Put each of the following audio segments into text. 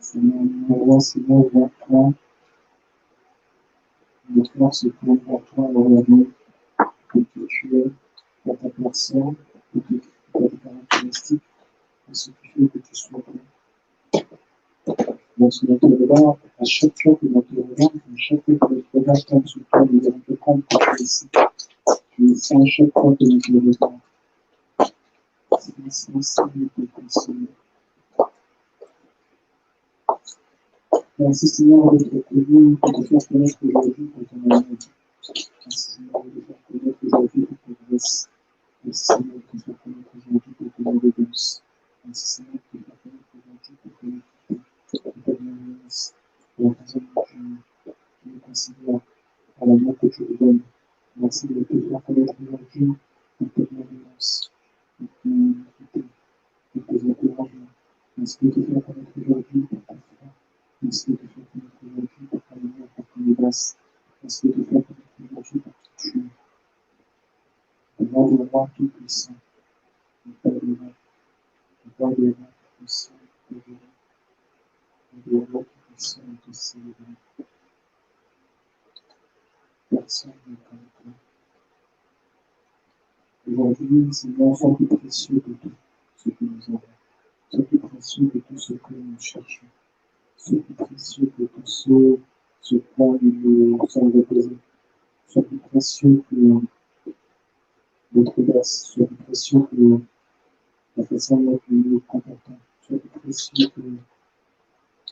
Seigneur, nous roi, Seigneur, vers toi. Notre cœur se tourne vers toi aujourd'hui, pour que tu es, pour ta personne, pour tes caractéristiques, pour ce qui fait que tu sois là. Lorsque notre regard, à chaque fois que notre regard, à chaque fois que notre regard tombe sur toi, nous allons te prendre pour tu es ici. Tu es ici à chaque fois que notre regard. C'est ici, Seigneur, que tu es Seigneur. Merci Seigneur d'être connu, de te faire connaître aujourd'hui pour ton amour. Merci Seigneur de te faire connaître aujourd'hui pour ta grâce. Merci Seigneur de te faire connaître aujourd'hui pour ton obéissance. Merci Seigneur de te faire connaître aujourd'hui pour ton équité, pour ta bienveillance, pour la façon dont tu nous considères, à l'amour que tu nous donnes. Merci de te faire connaître aujourd'hui pour ta bienveillance, pour ton équité, pour tes encouragements. Merci de te faire connaître aujourd'hui pour ta foi. Merci de te faire connaître aujourd'hui pour ta lumière, pour ton audace. Merci de te faire connaître aujourd'hui pour qui tu es. Le roi des rois tout-puissant, le Père des rois, le roi des rois tout-puissant, le roi tout-puissant et tout célébré. Personne n'est comme toi. Aujourd'hui, Seigneur, sois plus précieux de tout ce que nous avons. Sois plus précieux de tout ce que nous cherchons. Sois plus précieux de tout ce point où nous sommes reposés. Sois plus précieux que notre audace. Sois plus précieux que la façon dont nous nous comportons. Sois plus précieux que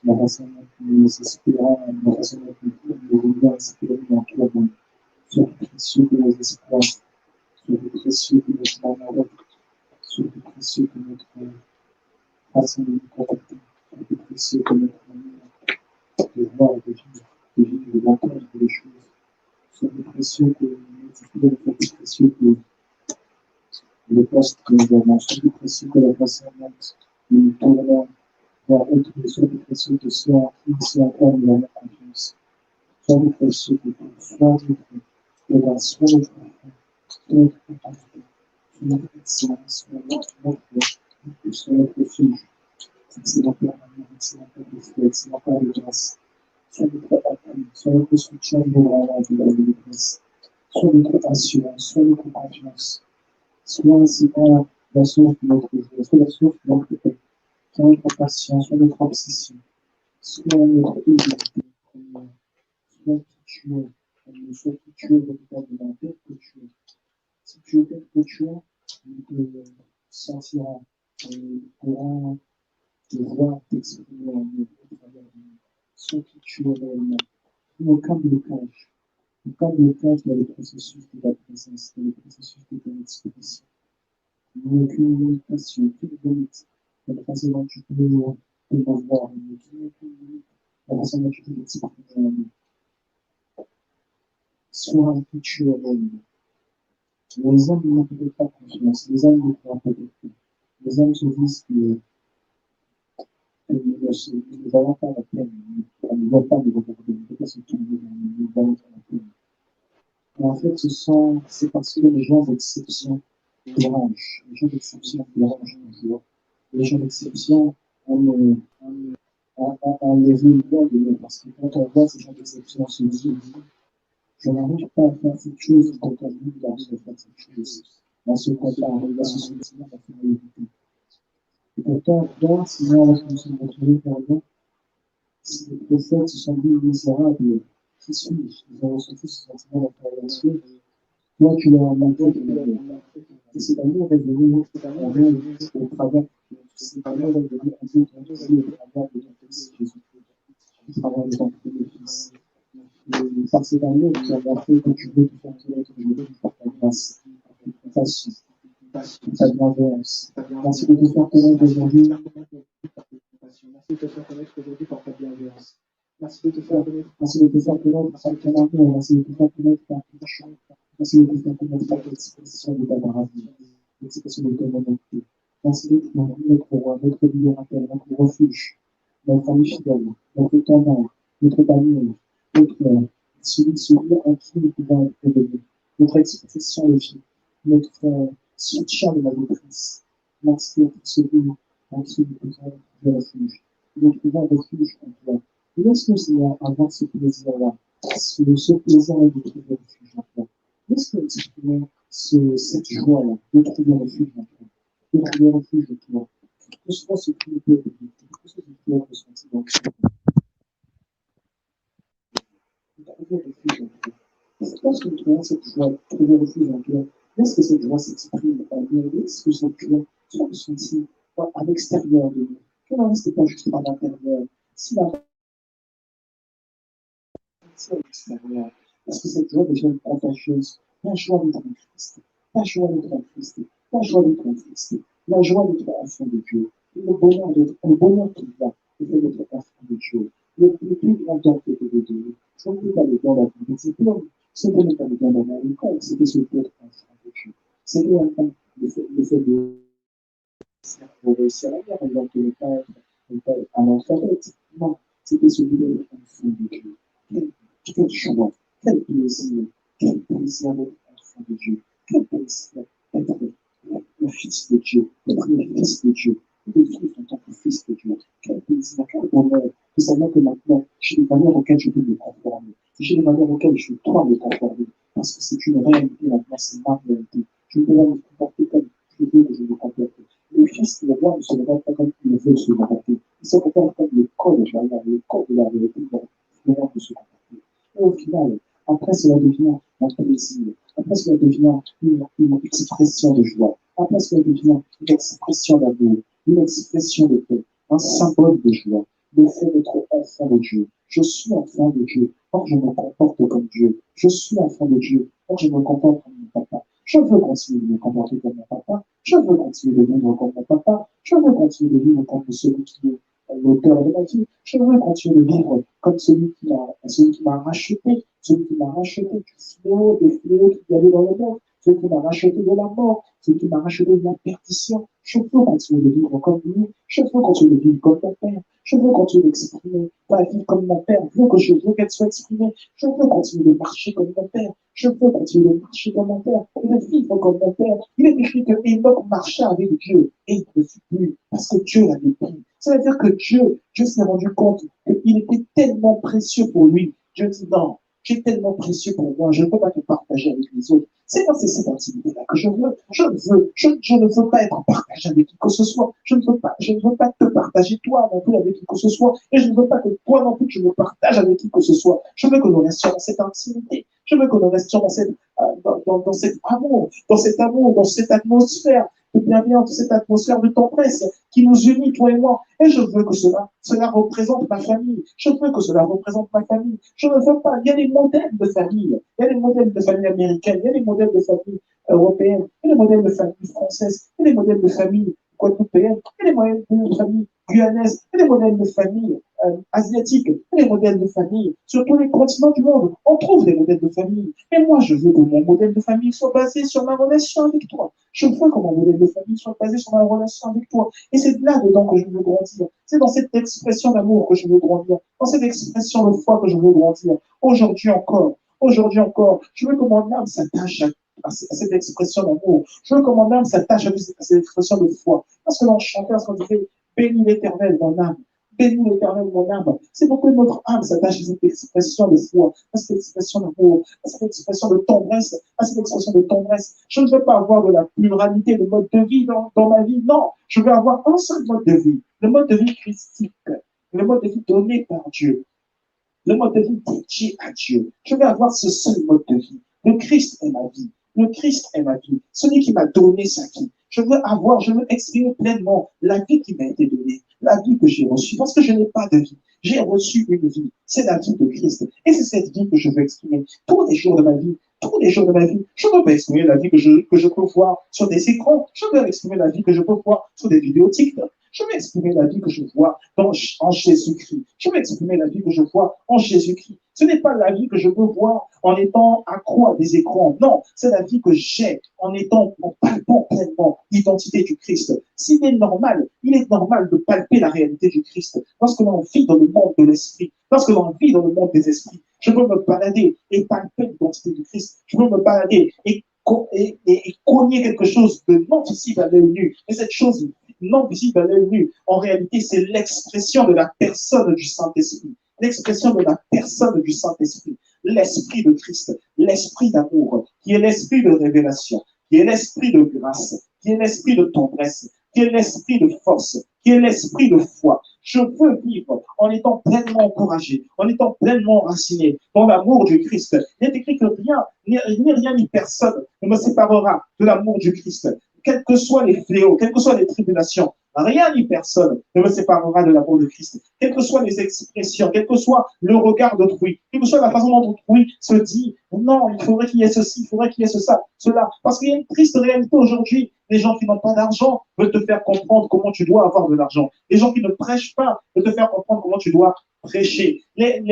la façon dont nous espérons, la façon dont nous voulons espérer dans toi. Sois plus précieux que nos espoirs. Sois plus précieux que notre amour. Sois plus précieux que notre façon de nous comporter. Sois plus précieux que notre manière de voir, de vivre, d'entendre les choses. Sois plus précieux que nos diplômes. Sois plus précieux que le poste que nous avons. Sois plus précieux que la façon dont nous tournons vers autrui. Sois plus précieux que ceux en qui, ceux en quoi nous avons confiance. Sois plus précieux que tout. Sois notre audace, sois notre enfant, sois notre autorité, sois notre excellence, sois notre refuge. Excellent Père d'amour, excellent Père de foi, excellent Père de grâce. Sois notre appui, sois notre soutien moral de la délivrance. Sois notre assurance, sois notre confiance. Sois, Seigneur, la source de notre joie, sois la source de notre paix. Sois notre patience, sois notre obsession. Sois notre égalité première. Sois qui tu es, sois qui tu es véritablement, tel que tu es. Si tu es tel que tu es, nous te sentirons, nous pourrons te voir t'exprimer en nous, au travers de nous. Sois qui tu es réellement. Aucun blocage. Aucun blocage dans le processus de ta présence, dans le processus de ton expression. Aucune limitation, aucune limite dans la façon dont tu peux te revoir en nous. Aucune limite dans la façon dont tu peux t'exprimer en nous. Sois qui tu es réellement. Les hommes n'ont peut-être pas confiance, les hommes ne croient peut-être pas. Les hommes se disent que nous n'avons pas la peine, on ne doit pas nous regarder, on ne peut pas se tourner vers nous, nous n'avons pas la peine. Et en fait, c'est parce que les gens d'exception dérangent. Les gens d'exception dérangent toujours. Les gens d'exception, on les veut loin de nous, parce que quand on voit ces gens d'exception se dire, je n'arrive pas à faire cette chose quand on dit qu'il arrive à faire cette chose. On se compare, on va se soutenir à faire l'éviter. Et pourtant, toi, Seigneur, lorsque nous sommes retrouvés perdants, si les prophètes se sont dit misérables, qui suis-je? Ils ont ressenti ce sentiment d'interrogation. Toi, tu leur as montré ton amour. Et cet amour est venu en réel au travers de cet amour est venu en Dieu au travers de ton Fils Jésus-Christ, au travers de ton premier Fils. Et par cet amour, tu as montré que tu veux te faire connaître aujourd'hui par ta grâce, par ta compassion, par ta bienveillance. Merci de te faire connaître aujourd'hui par ta compassion. Merci de te faire connaître aujourd'hui par ta bienveillance. Merci de te faire connaître par ton amour. Merci de te faire connaître par ton chant. Merci de te faire connaître par l'expression de ta maraville, l'expression de ta volonté. Merci d'être notre roi, notre libérateur, notre refuge, notre ami fidèle, notre témoin, notre bannière, notre celui en qui nous pouvons être révélés, notre expression de vie, notre soutien de la détresse. Merci d'être celui en qui nous pouvons être refuge. de trouver un refuge en toi. Laisse-nous, Seigneur, avoir ce plaisir-là, ce plaisir-là de trouver un refuge en toi. Laisse-nous exprimer cette joie-là, de trouver un refuge en toi, de trouver un refuge en toi. Que ce soit ce qui nous peut être que ce soit ce qui nous ressenti dans le cœur, de trouver un refuge en toi. Lorsque nous trouvons cette joie, de trouver un refuge en toi, laisse que cette joie s'exprime en nous, laisse que cette joie soit ressentie à l'extérieur de nous. Que ne reste pas juste à l'intérieur. Si la à l'extérieur, parce que cette joie devient contagieuse. La joie d'être en Christ, la joie d'être en Christ, la joie d'être en Christ, la joie d'être enfant de Dieu, le bonheur qu'il y a, le fait d'être enfant de Dieu, le plus grand don que Dieu veut donner. Ce n'est pas le don d'avoir des diplômes, ce n'est pas le don d'avoir une école, c'était ce d'être enfant de Dieu. C'était le fait de réussir à la guerre, exemple, de ne pas être un alphabète. Non, c'était celui d'être enfant de Dieu. Quelle joie, quel plaisir d'être enfant de Dieu, quel plaisir d'être le Fils de Dieu, d'être le Fils de Dieu, de vivre en tant que Fils de Dieu. Quel plaisir, quel bonheur de savoir que maintenant, j'ai des valeurs auxquelles je peux me conformer. J'ai des valeurs auxquelles je dois me conformer. Parce que c'est une réalité maintenant, c'est ma réalité. Je dois me comporter comme je veux que je me comporte. Le Fils, le roi, ne se lève pas comme il veut se comporter. Il se comporte comme le corps de la réalité, le roi de se comporter. Et au final, après cela devient un plaisir. Après cela devient une expression de joie. Après cela devient une expression d'amour, une expression de paix, un symbole de joie. Le fait d'être enfant de Dieu. Je suis enfant de Dieu. Or, je me comporte comme Dieu. Je suis enfant de Dieu. Or, je me comporte comme mon papa. Je veux continuer de me comporter comme mon papa. Je veux continuer de vivre comme mon papa. Je veux continuer de vivre comme celui qui est l'auteur de ma vie. Je veux continuer de vivre comme celui qui m'a racheté, celui qui m'a racheté du fléau, des fléaux qui allaient dans le monde, celui qui m'a racheté de la mort, celui qui m'a racheté de la perdition. Je veux continuer de vivre comme lui. Je veux continuer de vivre comme mon père. Je veux continuer d'exprimer ma vie comme mon père. Je veux qu'elle soit exprimée. Je veux continuer de marcher comme mon père. Je veux continuer de marcher comme mon père et de vivre comme mon père. Il est écrit que Enoch marchait avec Dieu et il ne fut plus parce que Dieu l'avait pris. Ça veut dire que Dieu s'est rendu compte qu'il était tellement précieux pour lui. Dieu dit non, tu es tellement précieux pour moi, je ne peux pas te partager avec les autres. C'est dans cette intimité-là que je veux. Je ne veux pas être partagé avec qui que ce soit. Je ne veux pas te partager toi non plus avec qui que ce soit. Et je ne veux pas que toi non plus tu me partages avec qui que ce soit. Je veux que nous restions dans cette intimité. Je veux que nous restions dans cet amour, dans cette atmosphère de bienveillance, cette atmosphère de tendresse qui nous unit, toi et moi. Et je veux que cela représente ma famille. Je veux que cela représente ma famille. Je ne veux pas. Il y a des modèles de famille. Il y a des modèles de famille américaine. Il y a des modèles de famille européenne. Il y a des modèles de famille française. Il y a des modèles de famille guadeloupéenne. Il y a des modèles de famille guyanaise. Il y a des modèles de famille asiatiques. Il y a des modèles de famille sur tous les continents du monde. On trouve des modèles de famille. Et moi, je veux que mon modèle de famille soit basé sur ma relation avec toi. Je veux que mon modèle de famille soit basé sur ma relation avec toi. Et c'est là-dedans que je veux grandir. C'est dans cette expression d'amour que je veux grandir. Dans cette expression de foi que je veux grandir. Aujourd'hui encore, je veux que mon âme s'attache à cette expression d'amour. Je veux que mon âme s'attache à cette expression de foi. Parce que l'on chantait à ce qu'on disait, bénis l'Éternel, mon âme. Bénis l'Éternel, mon âme. C'est pour que notre âme s'attache à cette expression de foi, à cette expression d'amour, à cette expression de tendresse, à cette expression de tendresse. Je ne veux pas avoir de la pluralité de modes de vie dans ma vie. Non, je veux avoir un seul mode de vie, le mode de vie christique, le mode de vie donné par Dieu, le mode de vie dédié à Dieu. Je veux avoir ce seul mode de vie. Le Christ est ma vie. Le Christ est ma vie. Celui qui m'a donné sa vie. Je veux exprimer pleinement la vie qui m'a été donnée, la vie que j'ai reçue, parce que je n'ai pas de vie. J'ai reçu une vie. C'est la vie de Christ. Et c'est cette vie que je veux exprimer tous les jours de ma vie. Tous les jours de ma vie. Je ne veux pas exprimer la vie que je peux voir sur des écrans. Je veux exprimer la vie que je peux voir sur des vidéos TikTok. Je vais exprimer la vie que je vois en Jésus-Christ. Je vais exprimer la vie que je vois en Jésus-Christ. Ce n'est pas la vie que je peux voir en étant accro à des écrans. Non, c'est la vie que j'ai en palpant pleinement l'identité du Christ. Il est normal de palper la réalité du Christ. Lorsque l'on vit dans le monde de l'esprit, lorsque l'on vit dans le monde des esprits, je peux me balader et palper l'identité du Christ. Je peux me balader et cogner quelque chose de non visible à l'œil nu. Et cette chose non visible à l'œil nu. En réalité, c'est l'expression de la personne du Saint-Esprit. L'expression de la personne du Saint-Esprit. L'Esprit de Christ, l'Esprit d'amour, qui est l'Esprit de révélation, qui est l'Esprit de grâce, qui est l'Esprit de tendresse, qui est l'Esprit de force, qui est l'Esprit de foi. Je veux vivre en étant pleinement encouragé, en étant pleinement enraciné dans l'amour du Christ. Il est écrit que rien, ni rien ni personne ne me séparera de l'amour du Christ. Quels que soient les fléaux, quelles que soient les tribulations, rien ni personne ne me séparera de l'amour de Christ. Quelles que soient les expressions, quel que soit le regard d'autrui, quelle que soit la façon dont autrui se dit, non, il faudrait qu'il y ait ceci, il faudrait qu'il y ait cela. Parce qu'il y a une triste réalité aujourd'hui. Les gens qui n'ont pas d'argent veulent te faire comprendre comment tu dois avoir de l'argent. Les gens qui ne prêchent pas veulent te faire comprendre comment tu dois prêcher. Les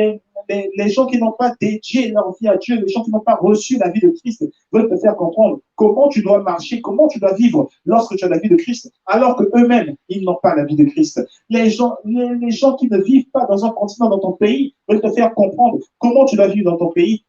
gens qui n'ont pas dédié leur vie à Dieu, les gens qui n'ont pas reçu la vie de Christ veulent te faire comprendre comment tu dois marcher, comment tu dois vivre lorsque tu as la vie de Christ, alors que eux-mêmes, ils n'ont pas la vie de Christ. Les gens qui ne vivent pas dans un continent, dans ton pays, veulent te faire comprendre comment tu dois vivre dans ton pays,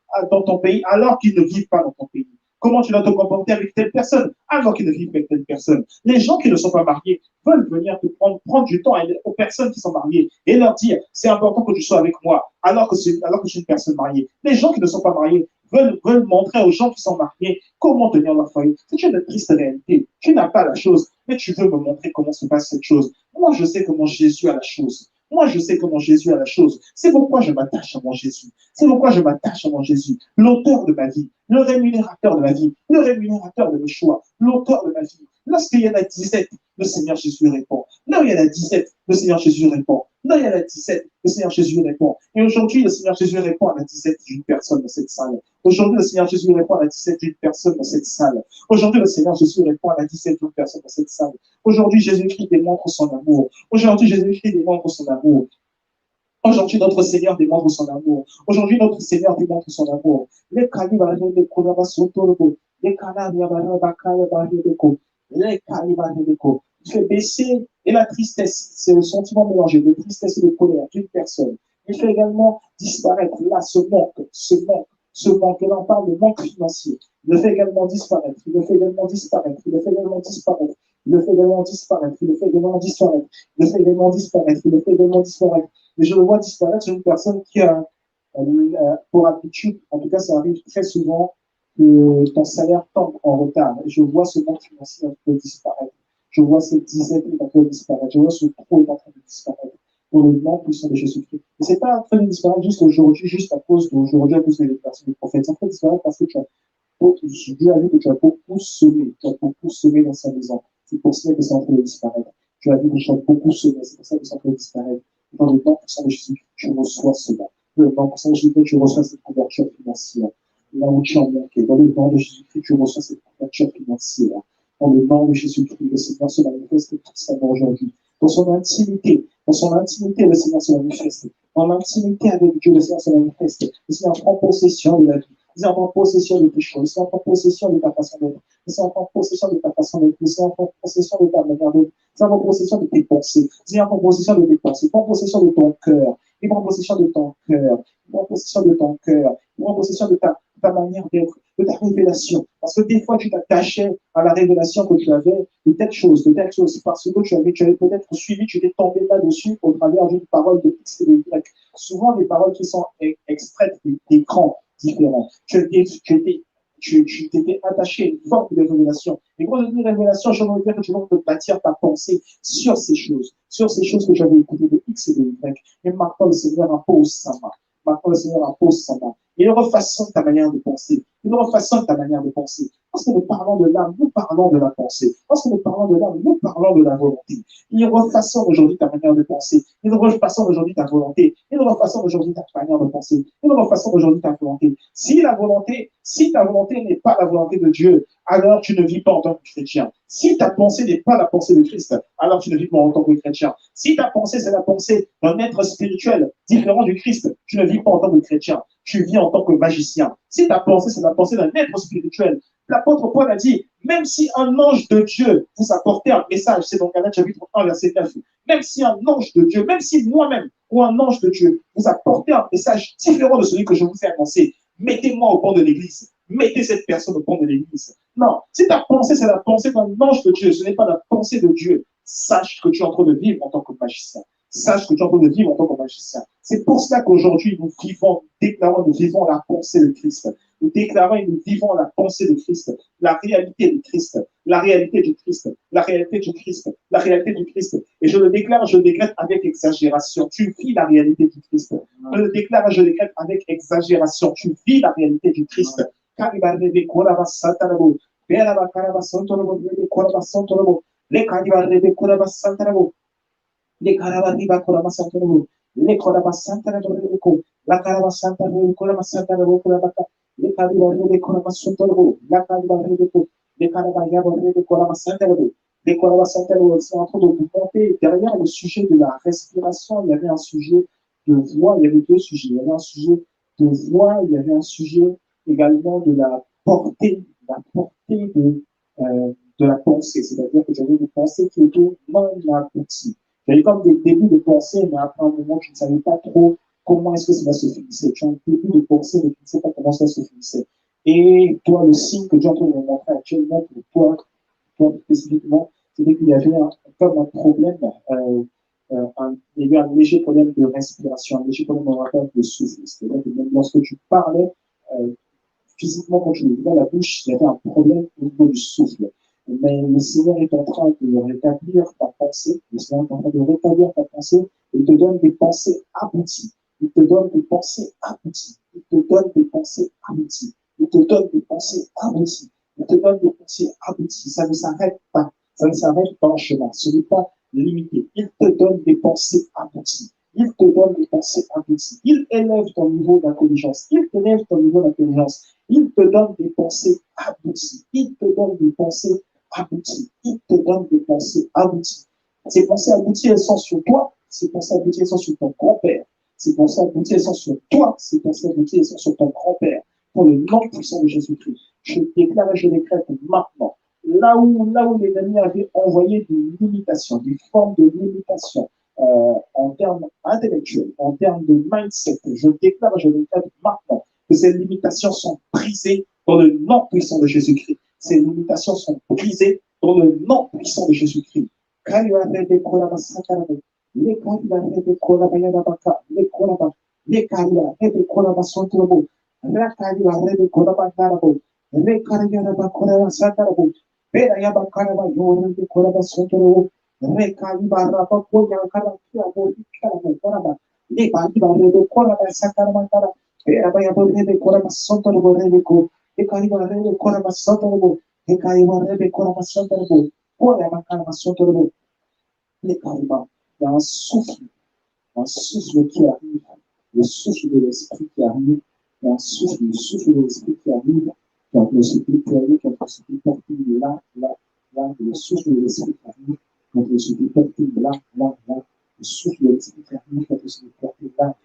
alors qu'ils ne vivent pas dans ton pays. Comment tu dois te comporter avec telle personne alors qu'ils ne vivent avec telle personne. Les gens qui ne sont pas mariés veulent venir te prendre du temps aux personnes qui sont mariées et leur dire c'est important que tu sois avec moi alors que je suis une personne mariée. Les gens qui ne sont pas mariés veulent montrer aux gens qui sont mariés comment tenir leur foyer. C'est une triste réalité. Tu n'as pas la chose, mais tu veux me montrer comment se passe cette chose. Moi, je sais comment Jésus a la chose. Moi, je sais comment Jésus a la chose. C'est pourquoi je m'attache à mon Jésus. C'est pourquoi je m'attache à mon Jésus. L'auteur de ma vie, le rémunérateur de ma vie, le rémunérateur de mes choix, l'auteur de ma vie. Lorsqu'il y a la disette, le Seigneur Jésus répond. Là où il y a la disette, le Seigneur Jésus répond. Là où il y a la disette, le Seigneur Jésus répond. Et aujourd'hui, le Seigneur Jésus répond à la disette d'une personne dans cette salle. Aujourd'hui, le Seigneur Jésus répond à la disette d'une personne dans cette salle. Aujourd'hui, le Seigneur Jésus répond à la disette d'une personne dans cette salle. Aujourd'hui, Jésus-Christ démontre son amour. Aujourd'hui, Jésus-Christ démontre son amour. Aujourd'hui, notre Seigneur démontre son amour. Aujourd'hui, notre Seigneur démontre son amour. Les calibres de Kodaba Sotorbo, les calibres il fait baisser et la tristesse, c'est le sentiment mélangé de tristesse et de colère d'une personne. Il fait également disparaître là ce manque. Et là, on parle de manque financier. Il le fait également disparaître. Il le fait également disparaître. Il le fait également disparaître. Il le fait également disparaître. Il le fait également disparaître. Il le fait également disparaître. Il le fait également disparaître. Et je le vois disparaître sur une personne qui a pour habitude, en tout cas ça arrive très souvent, que ton salaire tombe en retard. Et je vois ce manque financier un peu disparaître. Je vois cette disette qui est en train de disparaître. Je vois ce trou est en train de disparaître. Pour le nom puissant de Jésus-Christ. Et c'est pas en train de disparaître juste aujourd'hui, juste à cause d'aujourd'hui, à cause des personnes des prophètes. C'est en train de disparaître parce que Dieu a vu que tu as beaucoup semé. Tu as beaucoup semé dans sa maison. C'est pour cela que c'est en train de disparaître. Tu as vu que tu as beaucoup semé. C'est pour ça que c'est en train de disparaître. Dans le nom puissant de Jésus, tu reçois cela. Dans le nom puissant de Jésus, tu reçois cette couverture financière. Là où tu en manquais. Dans le nom de Jésus-Christ, tu reçois cette couverture financière. Dans le nom de Jésus-Christ, le Seigneur se manifeste tout ça aujourd'hui. Dans son intimité, le Seigneur se manifeste. Dans l'intimité avec Dieu, le Seigneur se manifeste. Le Seigneur prend possession de la vie. Le Seigneur prend possession de tes choses. Le Seigneur prend possession de ta façon d'être. Le Seigneur prend possession de ta façon d'être. Le Seigneur prend possession de ta manière d'être. Le Seigneur prend possession de tes pensées. Le Seigneur prend possession de tes pensées. Il prend possession de ton cœur. Il prend possession de ton cœur. Il prend possession de ton cœur. Il prend possession de ta manière d'être, de ta révélation. Parce que des fois, tu t'attachais à la révélation que tu avais de telle chose, parce que tu avais peut-être suivi, tu étais tombé là-dessus au travers d'une parole de X et de Y. Souvent, des paroles qui sont extraites d'écrans différents. Tu t'étais attaché à une forme de révélation. Et quand je dis révélation, je veux dire que tu vas te bâtir ta pensée sur ces choses que tu avais écoutées de X et de Y. Et maintenant, le Seigneur impose sa main. Maintenant, le Seigneur impose sa main. Il refaçonne ta manière de penser. Il refaçonne ta manière de penser. Lorsque nous parlons de l'âme, nous parlons de la pensée. Lorsque nous parlons de l'âme, nous parlons de la volonté. Il refaçonne aujourd'hui ta manière de penser. Il refaçonne aujourd'hui ta volonté. Il refaçonne aujourd'hui ta manière de penser. Il refaçonne aujourd'hui ta volonté. Si ta volonté n'est pas la volonté de Dieu, alors tu ne vis pas en tant que chrétien. Si ta pensée n'est pas la pensée de Christ, alors tu ne vis pas en tant que chrétien. Si ta pensée, c'est la pensée d'un être spirituel différent du Christ, tu ne vis pas en tant que chrétien. Tu vis en tant que magicien. Si ta pensée, c'est la pensée d'un être spirituel, l'apôtre Paul a dit, même si un ange de Dieu vous apportait un message, c'est dans Galates chapitre 1, verset 9, même si un ange de Dieu, même si moi-même ou un ange de Dieu vous apportait un message différent de celui que je vous ai annoncé, mettez-moi au banc de l'église. Mettez cette personne au banc de l'église. Non, si ta pensée, c'est la pensée d'un ange de Dieu, ce n'est pas la pensée de Dieu. Sache que tu es en train de vivre en tant que magicien. Sache que tu es en train de vivre en tant que magicien. C'est pour cela qu'aujourd'hui, nous déclarons, nous vivons la pensée de Christ. Nous déclarons et nous vivons la pensée de Christ, la réalité de Christ, la réalité du Christ, la réalité du Christ, la réalité du Christ. Et je le déclare, je le décrète avec exagération. Tu vis la réalité du Christ. Je le déclare et je le décrète avec exagération. Tu vis la réalité du Christ. Le Carabariba Corabasantoro, Le Corabasanta Rebeco, La Carabasanta Corabasanta Rebeco, Le Cariba Rebe Corabasantoro, La Cariba Rebeco, Le Carabaya Rebe Corabasanta Rebe, Les Corabasantoro, c'est en train de vous compter. Derrière le sujet de la respiration, il y avait un sujet de voix, il y avait deux sujets. Il y avait un sujet de voix, il y avait un sujet également de la portée de la pensée, c'est-à-dire que j'avais une pensée qui était non aboutie. J'avais comme des débuts de pensée, mais après un moment, je ne savais pas trop comment est-ce que ça va se finir. Tu as un début de pensée, mais tu ne sais pas comment ça se finir. Et toi, le signe que Dieu est en train de me montrer actuellement pour toi spécifiquement, c'était qu'il y avait comme un problème, il y avait un léger problème de respiration, un léger problème de souffle. C'est-à-dire que même lorsque tu parlais, physiquement, quand tu ouvrais la bouche, il y avait un problème au niveau du souffle. Mais le Seigneur est en train de rétablir ta pensée, le Seigneur est en train de rétablir ta pensée, il te donne des pensées abouties. Il te donne des pensées abouties. Il te donne des pensées abouties. Il te donne des pensées abouties. Il te donne des pensées abouties. Ça ne s'arrête pas. Ça ne s'arrête pas en chemin. Ce n'est pas limité. Il te donne des pensées abouties. Il te donne des pensées abouties. Il élève ton niveau d'intelligence. Il élève ton niveau d'intelligence. Il te donne des pensées abouties. Il te donne des pensées abouties. Il te donne des pensées abouties. Ces pensées abouties, elles sont sur toi. Ces pensées abouties, elles sont sur ton grand-père. Ces pensées abouties, elles sont sur toi. Ces pensées abouties, elles sont sur ton grand-père. Pour le nom puissant de Jésus-Christ. Je déclare et je décrète maintenant. Là où les ennemis avaient envoyé des limitations, des formes de limitation, en termes intellectuels, en termes de mindset, je déclare et je décrète maintenant que ces limitations sont brisées dans le nom puissant de Jésus-Christ. Ces limitations sont brisées dans le nom puissant de Jésus-Christ. Il y a un souffle qui arrive, le souffle de l'esprit qui arrive, il y a un souffle, le souffle de l'esprit qui arrive, qui est en train de se déployer, qui est en train de se déporter là, le souffle de l'esprit qui arrive, qui est en train de se déporter là, le souffle de l'esprit qui arrive, qui est en train de se déporter là.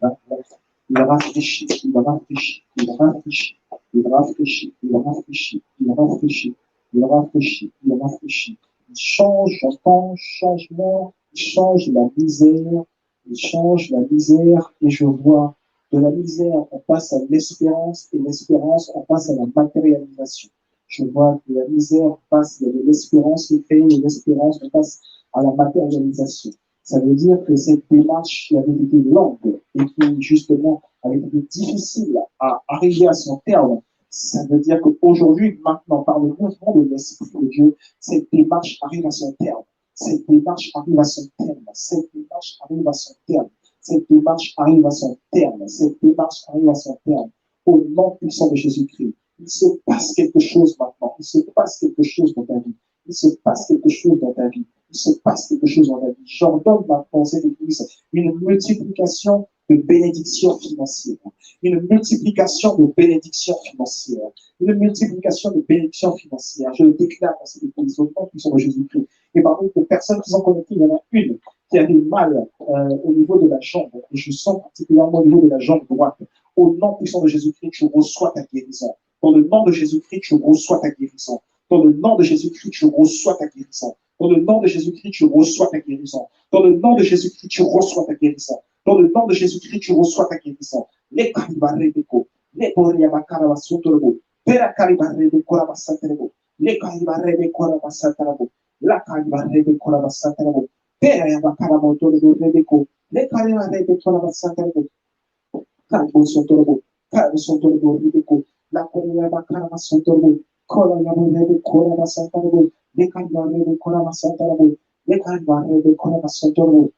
Il rafraîchit, il rafraîchit, il rafraîchit, il rafraîchit, il rafraîchit, il rafraîchit, il rafraîchit, il rafraîchit. Il change, j'entends changement, il change la misère, il change la misère et je vois de la misère, on passe à l'espérance et l'espérance, on passe à la matérialisation. Je vois que la misère passe de l'espérance qui fait et l'espérance, on passe à la matérialisation. Ça veut dire que cette démarche qui avait été longue et qui justement avait été difficile à arriver à son terme, ça veut dire qu'aujourd'hui, maintenant, par le mouvement de l'Esprit de Dieu, cette démarche arrive à son terme. Cette démarche arrive à son terme. Cette démarche arrive à son terme. Cette démarche arrive à son terme. Cette démarche arrive à son terme. Au nom puissant de Jésus-Christ. Il se passe quelque chose maintenant. Il se passe quelque chose dans ta vie. Il se passe quelque chose dans ta vie. Il se passe quelque chose dans ta vie. J'ordonne maintenant cette église une multiplication de bénédictions financières. Une multiplication de bénédictions financières. Une multiplication de bénédictions financières. Je le déclare dans cette église au nom puissant de Jésus-Christ. Et parmi les personnes qui sont connectées, il y en a une qui a des mal au niveau de la jambe. Et je sens particulièrement au niveau de la jambe droite. Au nom puissant de Jésus-Christ, tu reçois ta guérison. Dans le nom de Jésus-Christ, tu reçois ta guérison. Dans le nom de Jésus-Christ, tu reçois ta guérison. Dans le nom de Jésus-Christ, tu reçois ta guérison. Dans le nom de Jésus-Christ, tu reçois ta guérison. Dans le nom de Jésus-Christ, tu reçois ta guérison. Les calibarebeko, les boriamakarabasotorobo, pera calibarebeko rabasaterebo, les calibarebeko rabasaterebo. La calma rebe con la bassata la voce. Pere la caramoto le rebeco. Le calma rebe con la bassata la voce. Calmo sotto la voce. Calmo sotto la voce rebeco. La correva calma sotto la voce. Cola la rebe con la bassata la voce. Le calma rebe con la bassata la voce. Le calma rebe con la bassata la voce.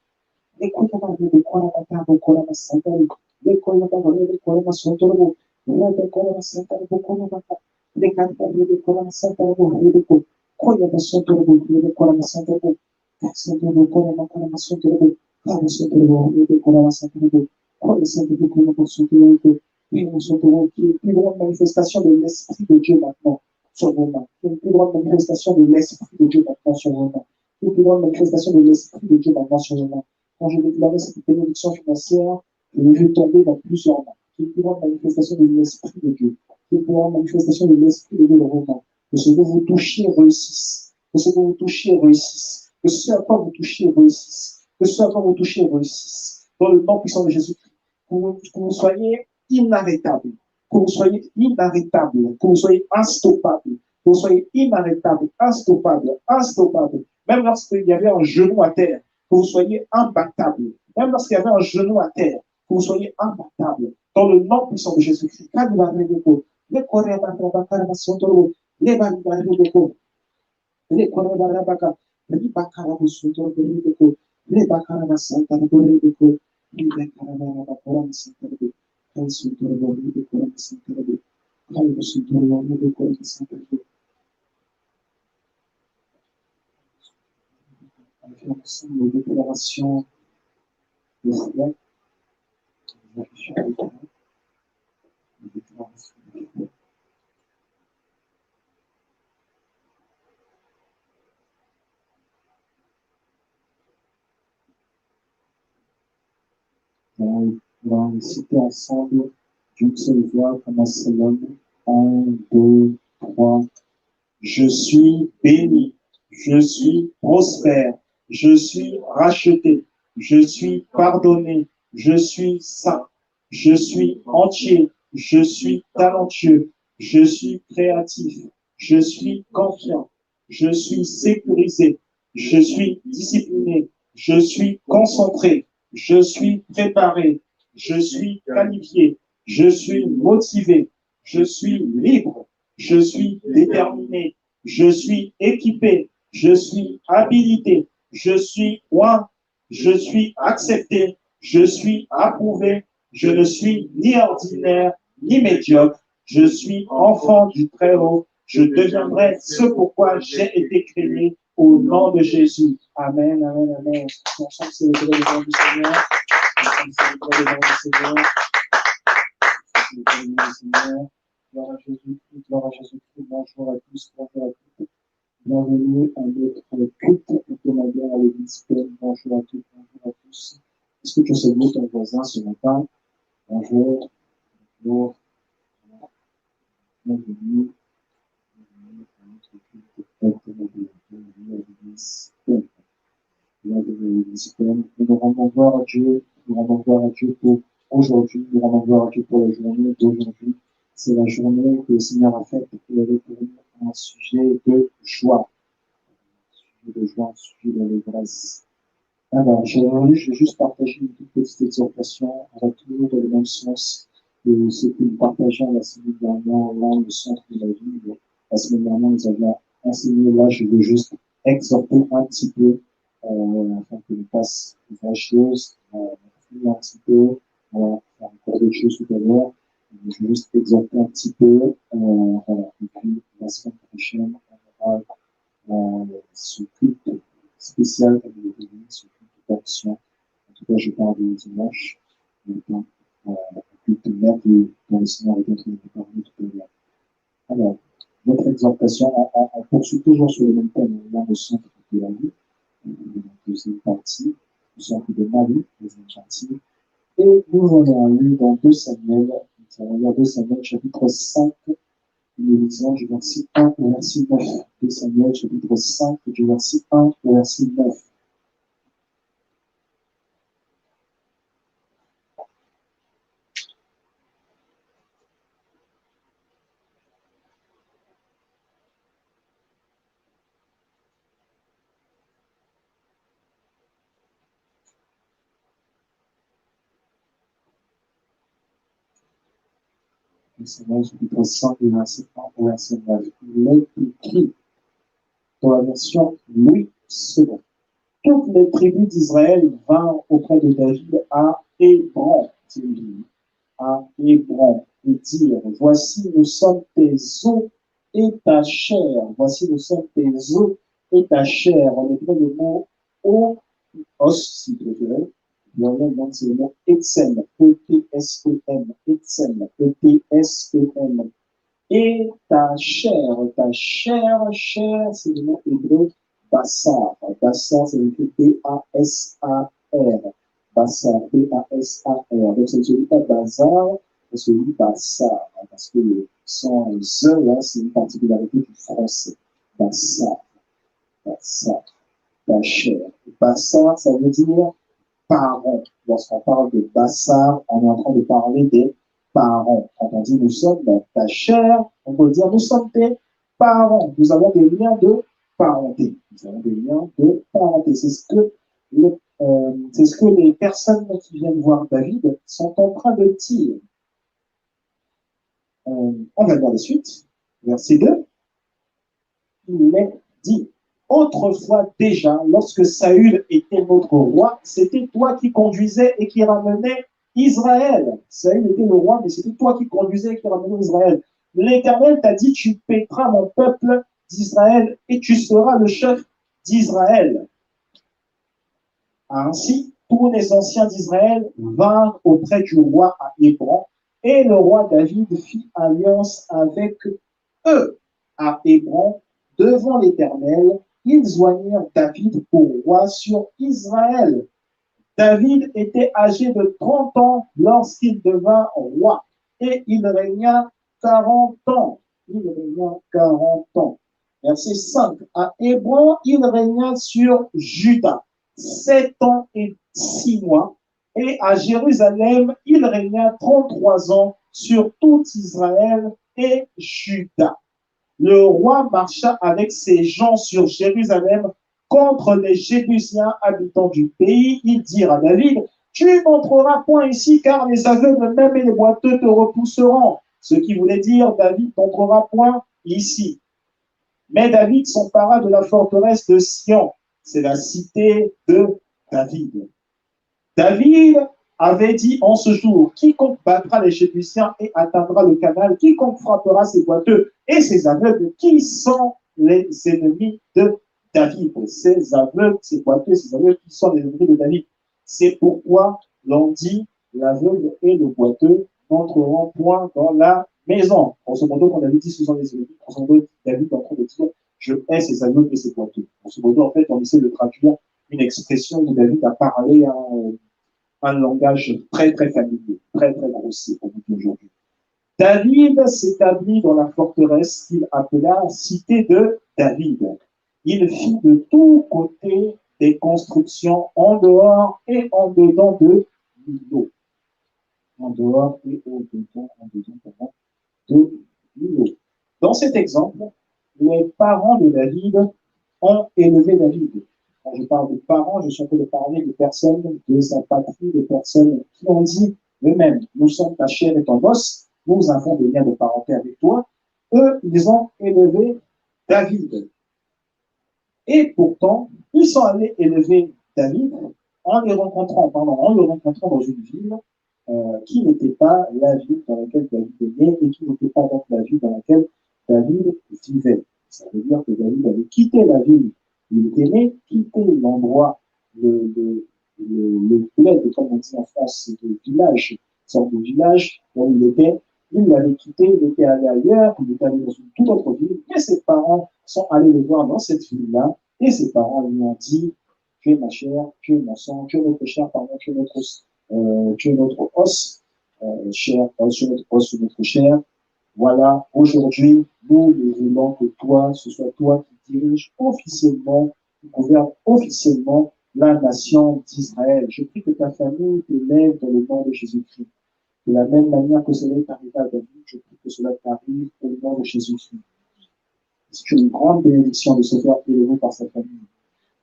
Le calma rebe con la bassata la voce. Le calma rebe con la bassata la voce. Rebe con la bassata la voce con la bassata. Le calma rebe con la bassata la voce rebeco. Koya basotoro rebe kora masantoro kasantoro kora makara masantoro kara santoro rebe kora masantoro koya santoro kora masantoro rebe masantoro qui est une plus grande manifestation de l'esprit de Dieu maintenant sur vos mains, une plus grande manifestation de l'esprit de Dieu maintenant sur vos mains, une plus grande manifestation de l'esprit de Dieu maintenant sur vos mains. Quand je déclarais cette bénédiction financière, je l'ai vu tomber dans plusieurs mains. Une plus grande manifestation de l'esprit de Dieu, une plus grande manifestation de l'esprit de Dieu dans vos mains. Que ce que vous touchiez réussisse. Que ce que vous touchiez réussisse. Que ce à quoi vous touchiez réussisse. Que ce à quoi vous touchiez réussisse. Dans le nom puissant de Jésus-Christ. Que vous soyez inarrêtable. Que vous soyez inarrêtable. Que vous soyez instoppable. Que vous soyez inarrêtable, instoppable, instoppable. Même lorsqu'il y avait un genou à terre, que vous soyez imbattable. Même lorsqu'il y avait un genou à terre, que vous soyez imbattable. Dans le nom puissant de Jésus-Christ. Les balibaribeko, les korabarabaka, les bakarabusuto, les bakarabasantaraboribeko, les bakarabarabakoramasantarabe, kalsuntaraboribeko, kalsuntaraboribeko, affirmation de déclaration de foi, déclaration de foi. On va citer ensemble d'une seule voix comme un seul homme. 1, 2, 3. Je suis béni, je suis prospère, je suis racheté, je suis pardonné, je suis saint, je suis entier, je suis talentueux, je suis créatif, je suis confiant, je suis sécurisé, je suis discipliné, je suis concentré, je suis préparé, je suis qualifié, je suis motivé, je suis libre, je suis déterminé, je suis équipé, je suis habilité, je suis oint, je suis accepté, je suis approuvé, je ne suis ni ordinaire ni médiocre, je suis enfant du Très-Haut, je deviendrai ce pourquoi j'ai été créé au nom de Jésus. Amen, amen, amen. Ensemble, célébrer le nom du Seigneur. Ensemble, célébrer le nom du Seigneur. Célébrer le nom du Seigneur. Gloire à Jésus-Christ, gloire à Jésus-Christ. Bonjour à tous, bonjour à toutes. Bienvenue à notre culte hebdomadaire à l'église Pleine. Bonjour à toutes, bonjour à tous. Est-ce que tu salues ton voisin ce matin? Bonjour, bonjour, bienvenue à notre culte hebdomadaire. Bienvenue à l'église Pleine. Bienvenue à l'église Pleine. Nous rendons gloire à Dieu, nous rendons gloire à Dieu pour aujourd'hui, nous rendons gloire à Dieu pour la journée d'aujourd'hui. C'est la journée que le Seigneur a faite pour qu'il avait pour nous un sujet de joie. De joie, un sujet d'allégresse. Alors, je vais juste partager une toute petite exhortation. On va toujours dans le même sens que ce que nous partageons la semaine dernière dans le centre de la Bible. La semaine dernière, nous avions enseigné. Là, je veux juste exhorter un petit peu, afin que nous passe la chose, un petit peu, faire encore des choses tout à l'heure. Je veux juste exhorter un petit peu, voilà. Et puis, la semaine prochaine, on aura ce culte spécial comme il est donné, ce culte d'action. En tout cas, je parle de dimanche, donc un culte merveilleux dont le Seigneur est en train de parler tout à l'heure. Alors, notre exhortation, on poursuit toujours sur le même thème, là, le centre de la vie, la deuxième partie, le centre de Mali, deuxième partie. Et nous allons lire dans 2 Samuel, nous allons lire 2 Samuel, chapitre 5, nous lisons du verset 1 au verset 9. 2 Samuel, chapitre 5, du verset 1 au verset 9. Au chapitre 5, verset 1 au verset 9. Il est écrit dans la version Louis II. Toutes les tribus d'Israël vinrent auprès de David à Hébron, et dirent, voici nous sommes tes os et ta chair. Voici nous sommes tes os et ta chair. En hébreu, le mot os, si vous préférez. Donc, c'est le mot Etsem, E-T-S-E-M, Etsem, E-T-S-E-M. Et ta chair, c'est le mot hébreu Bassar. Bassar, c'est écrit B-A-S-A-R. Bassar, B-A-S-A-R. Donc, ça ne se dit pas Bazar, ça se dit Bassar, parce que le son Z, là, c'est une particularité du français. Bassar, Bassar, ta chair. Bassar, ça veut dire parents. Lorsqu'on parle de Bassar, on est en train de parler des parents. Quand on dit nous sommes ta chair, on peut dire nous sommes tes parents. Nous avons des liens de parenté. Nous avons des liens de parenté. C'est ce que les personnes qui viennent voir David sont en train de dire. On va voir la suite. Verset 2. Il est dit, autrefois déjà, lorsque Saül était notre roi, c'était toi qui conduisais et qui ramenais Israël. Saül était le roi, mais c'était toi qui conduisais et qui ramenais Israël. L'Éternel t'a dit, tu paîtras mon peuple d'Israël et tu seras le chef d'Israël. Ainsi, tous les anciens d'Israël vinrent auprès du roi à Hébron, et le roi David fit alliance avec eux à Hébron devant l'Éternel. Ils joignirent David pour roi sur Israël. David était âgé de 30 ans lorsqu'il devint roi, et il régna 40 ans. Il régna 40 ans. Verset 5. À Hébron, il régna sur Juda 7 ans et 6 mois, et à Jérusalem, il régna 33 ans sur tout Israël et Juda. Le roi marcha avec ses gens sur Jérusalem contre les Jébusiens habitants du pays. Ils dirent à David, tu n'entreras point ici, car les aveugles même et les boiteux te repousseront. Ce qui voulait dire, David n'entrera point ici. Mais David s'empara de la forteresse de Sion. C'est la cité de David. David avait dit en ce jour, quiconque battra les Jébusiens et atteindra le canal, quiconque frappera ses boiteux et ses aveugles, qui sont les ennemis de David. Ces aveugles, ces boiteux, ces aveugles qui sont les ennemis de David. C'est pourquoi l'on dit, l'aveugle et le boiteux n'entreront point dans la maison. En ce moment, quand David dit ce sont les ennemis, en ce moment, David est en train de dire, je hais ces aveugles et ces boiteux. En ce moment, en fait, on essaie de traduire une expression où David a parlé un langage très, très familier, très, très grossier pour nous aujourd'hui. David s'établit dans la forteresse qu'il appela Cité de David. Il fit de tous côtés des constructions en dehors et en dedans de Milo. En dehors et en dedans de Milo. Dans cet exemple, les parents de David ont élevé David. Quand je parle de parents, je suis en train de parler de personnes de sa patrie, de personnes qui ont dit eux-mêmes, nous sommes ta chair et ton os, nous avons des liens de parenté avec toi. Eux, ils ont élevé David. Et pourtant, ils sont allés élever David en le rencontrant dans une ville qui n'était pas la ville dans laquelle David est né et qui n'était pas donc la ville dans laquelle David vivait. Ça veut dire que David avait quitté la ville où il était né, quitté l'endroit, le bled, comme on dit en France, c'est le village, une sorte de village où il était. Il l'avait quitté, il était allé ailleurs, il était allé dans une toute autre ville, et ses parents sont allés le voir dans cette ville-là, et ses parents lui ont dit, tu es ma chair, tu es mon sang, tu es notre chair, pardon, tu es notre os, chair, tu es notre os, notre chair. Voilà, aujourd'hui, nous voulons que toi, ce soit toi qui dirige officiellement, qui gouverne officiellement la nation d'Israël. Je prie que ta famille t'élève dans le nom de Jésus-Christ. De la même manière que cela est arrivé à David, je prie que cela t'arrive au nom de Jésus-Christ. C'est une grande bénédiction de se faire élever par sa famille.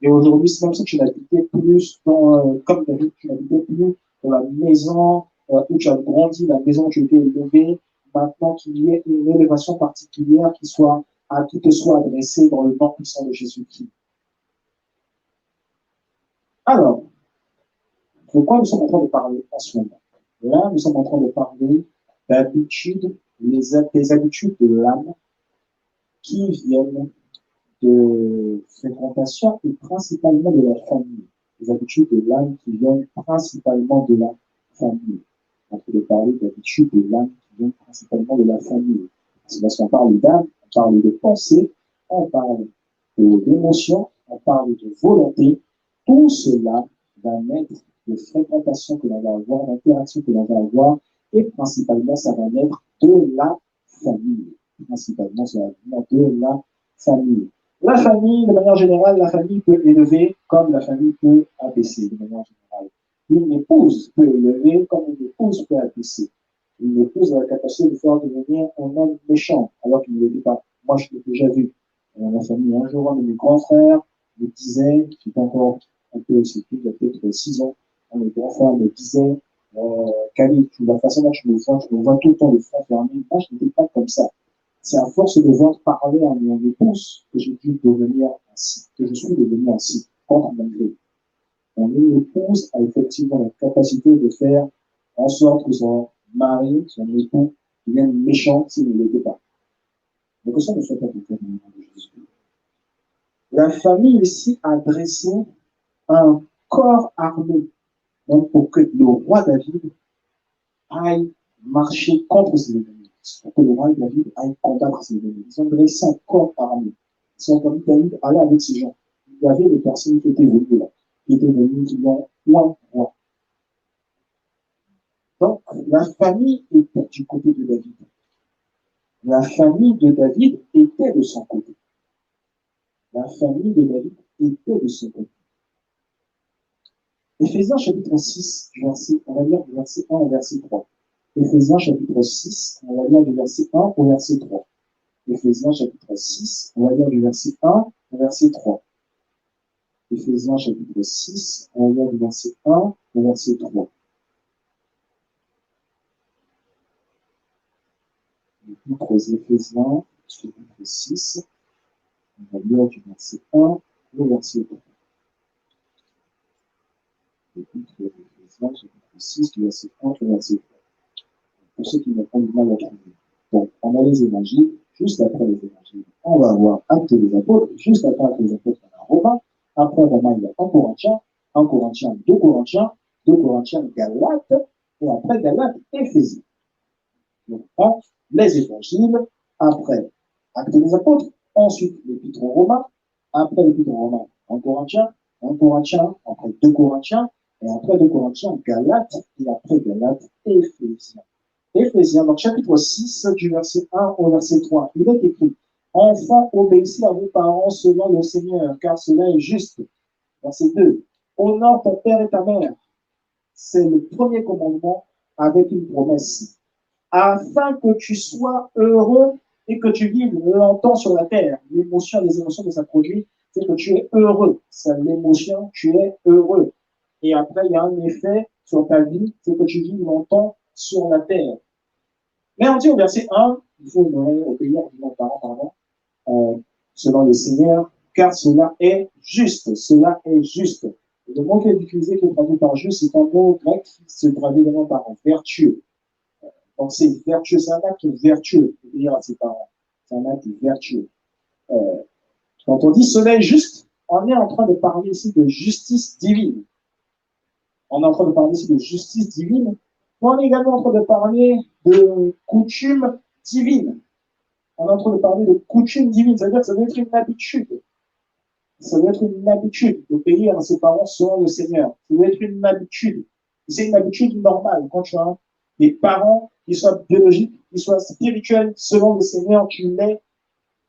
Et aujourd'hui, c'est comme ça que tu n'habitais plus comme David, tu n'habitais plus dans la maison où tu as grandi, la maison où tu étais élevé, maintenant qu'il y ait une élévation particulière qui te soit adressée dans le nom puissant de Jésus-Christ. Alors, de quoi nous sommes en train de parler en ce moment? Là, nous sommes en train de parler d'habitudes, des habitudes de l'âme qui viennent de fréquentation et principalement de la famille. Les habitudes de l'âme qui viennent principalement de la famille. On peut parler d'habitudes de l'âme qui viennent principalement de la famille. Parce que lorsqu'on parle d'âme, on parle de pensée, on parle d'émotion, on parle de volonté. Tout cela va naître de fréquentation que l'on va avoir, d'interaction que l'on va avoir, et principalement, ça va naître de la famille. Principalement, ça va venir de la famille. La famille, de manière générale, la famille peut élever comme la famille peut abaisser, de manière générale. Une épouse peut élever comme une épouse peut abaisser. Une épouse a la capacité de faire devenir un homme méchant, alors qu'il ne l'était pas. Moi, je l'ai déjà vu. Dans ma famille, un jour, un de mes grands frères me disait, j'étais encore un peu, c'était il y a peut-être 6 ans, un de mes grands frères me disait, Khalid, la façon dont je me vois tout le temps le front fermé. Moi, je n'étais pas comme ça. C'est à force de voir parler à mon épouse que j'ai dû devenir ainsi, que je suis devenu ainsi, contre mon gré. Mon épouse a effectivement la capacité de faire en sorte que son mari, son époux, devienne méchant s'il ne l'était pas. Mais que ça ne soit pas le cas dans le nom de Jésus. La famille ici a dressé un corps armé, donc pour que le roi David aille marcher contre ses ennemis, pour que le roi David aille combattre ses ennemis. Ils ont dressé un corps armé. Ils ont comme David allait avec ces gens. Il y avait des personnes qui étaient venues là, qui étaient venues, qui ont un roi. Donc, la famille était du côté de David. La famille de David était de son côté. La famille de David était de son côté. Éphésiens chapitre 6, on va lire du verset 1 au verset 3. Éphésiens chapitre 6, on va lire du verset 1 au verset 3. Éphésiens chapitre 6, on va lire du verset 1 au verset 3. Éphésiens chapitre 6, on va lire du verset 1 au verset 3. L'épître aux Éphésiens, chapitre 6, on va lire du verset 1 au verset 3. L'épître aux Éphésiens, chapitre 6, du verset 1 au verset 3. Pour ceux qui n'ont pas du mal à trouver. Donc, on a les évangiles, juste après les évangiles, on va avoir Actes des Apôtres, juste après Actes des Apôtres, on a Romains, après Romains, il y a 1 Corinthiens, 2 Corinthiens, 2 Corinthiens, Galates, et après Galates, Éphésiens. Donc, les évangiles, après Actes des Apôtres, ensuite l'épître aux Romains, après l'épître aux Romains, 1 Corinthiens, après 2 Corinthiens, et après 2 Corinthiens, Galates, et après Galates, Éphésiens. Éphésiens, donc chapitre 6, du verset 1 au verset 3, il est écrit: Enfants, obéissez à vos parents selon le Seigneur, car cela est juste. Verset 2, honore ton père et ta mère. C'est le premier commandement avec une promesse, afin que tu sois heureux et que tu vives longtemps sur la terre. L'émotion, les émotions que ça produit, c'est que tu es heureux. C'est l'émotion, tu es heureux. Et après, il y a un effet sur ta vie, c'est que tu vives longtemps sur la terre. Mais on dit au verset 1, il faut obéir à nos parents, selon le Seigneur, car cela est juste. Cela est juste. Et le mot qui est utilisé, qui est traduit par juste, c'est un mot grec qui se traduit également par vertueux. Donc c'est vertueux, c'est un acte vertueux, obéir à ses parents. C'est un acte vertueux. Quand on dit cela est juste, on est en train de parler ici de justice divine. On est en train de parler ici de justice divine. On est également en train de parler de coutume divine. On est en train de parler de coutume divine, c'est-à-dire que ça doit être une habitude. Ça doit être une habitude d'obéir à ses parents selon le Seigneur. Ça doit être une habitude. C'est une habitude normale. Quand tu as des parents qui soient biologiques, qui soient spirituels selon le Seigneur, tu les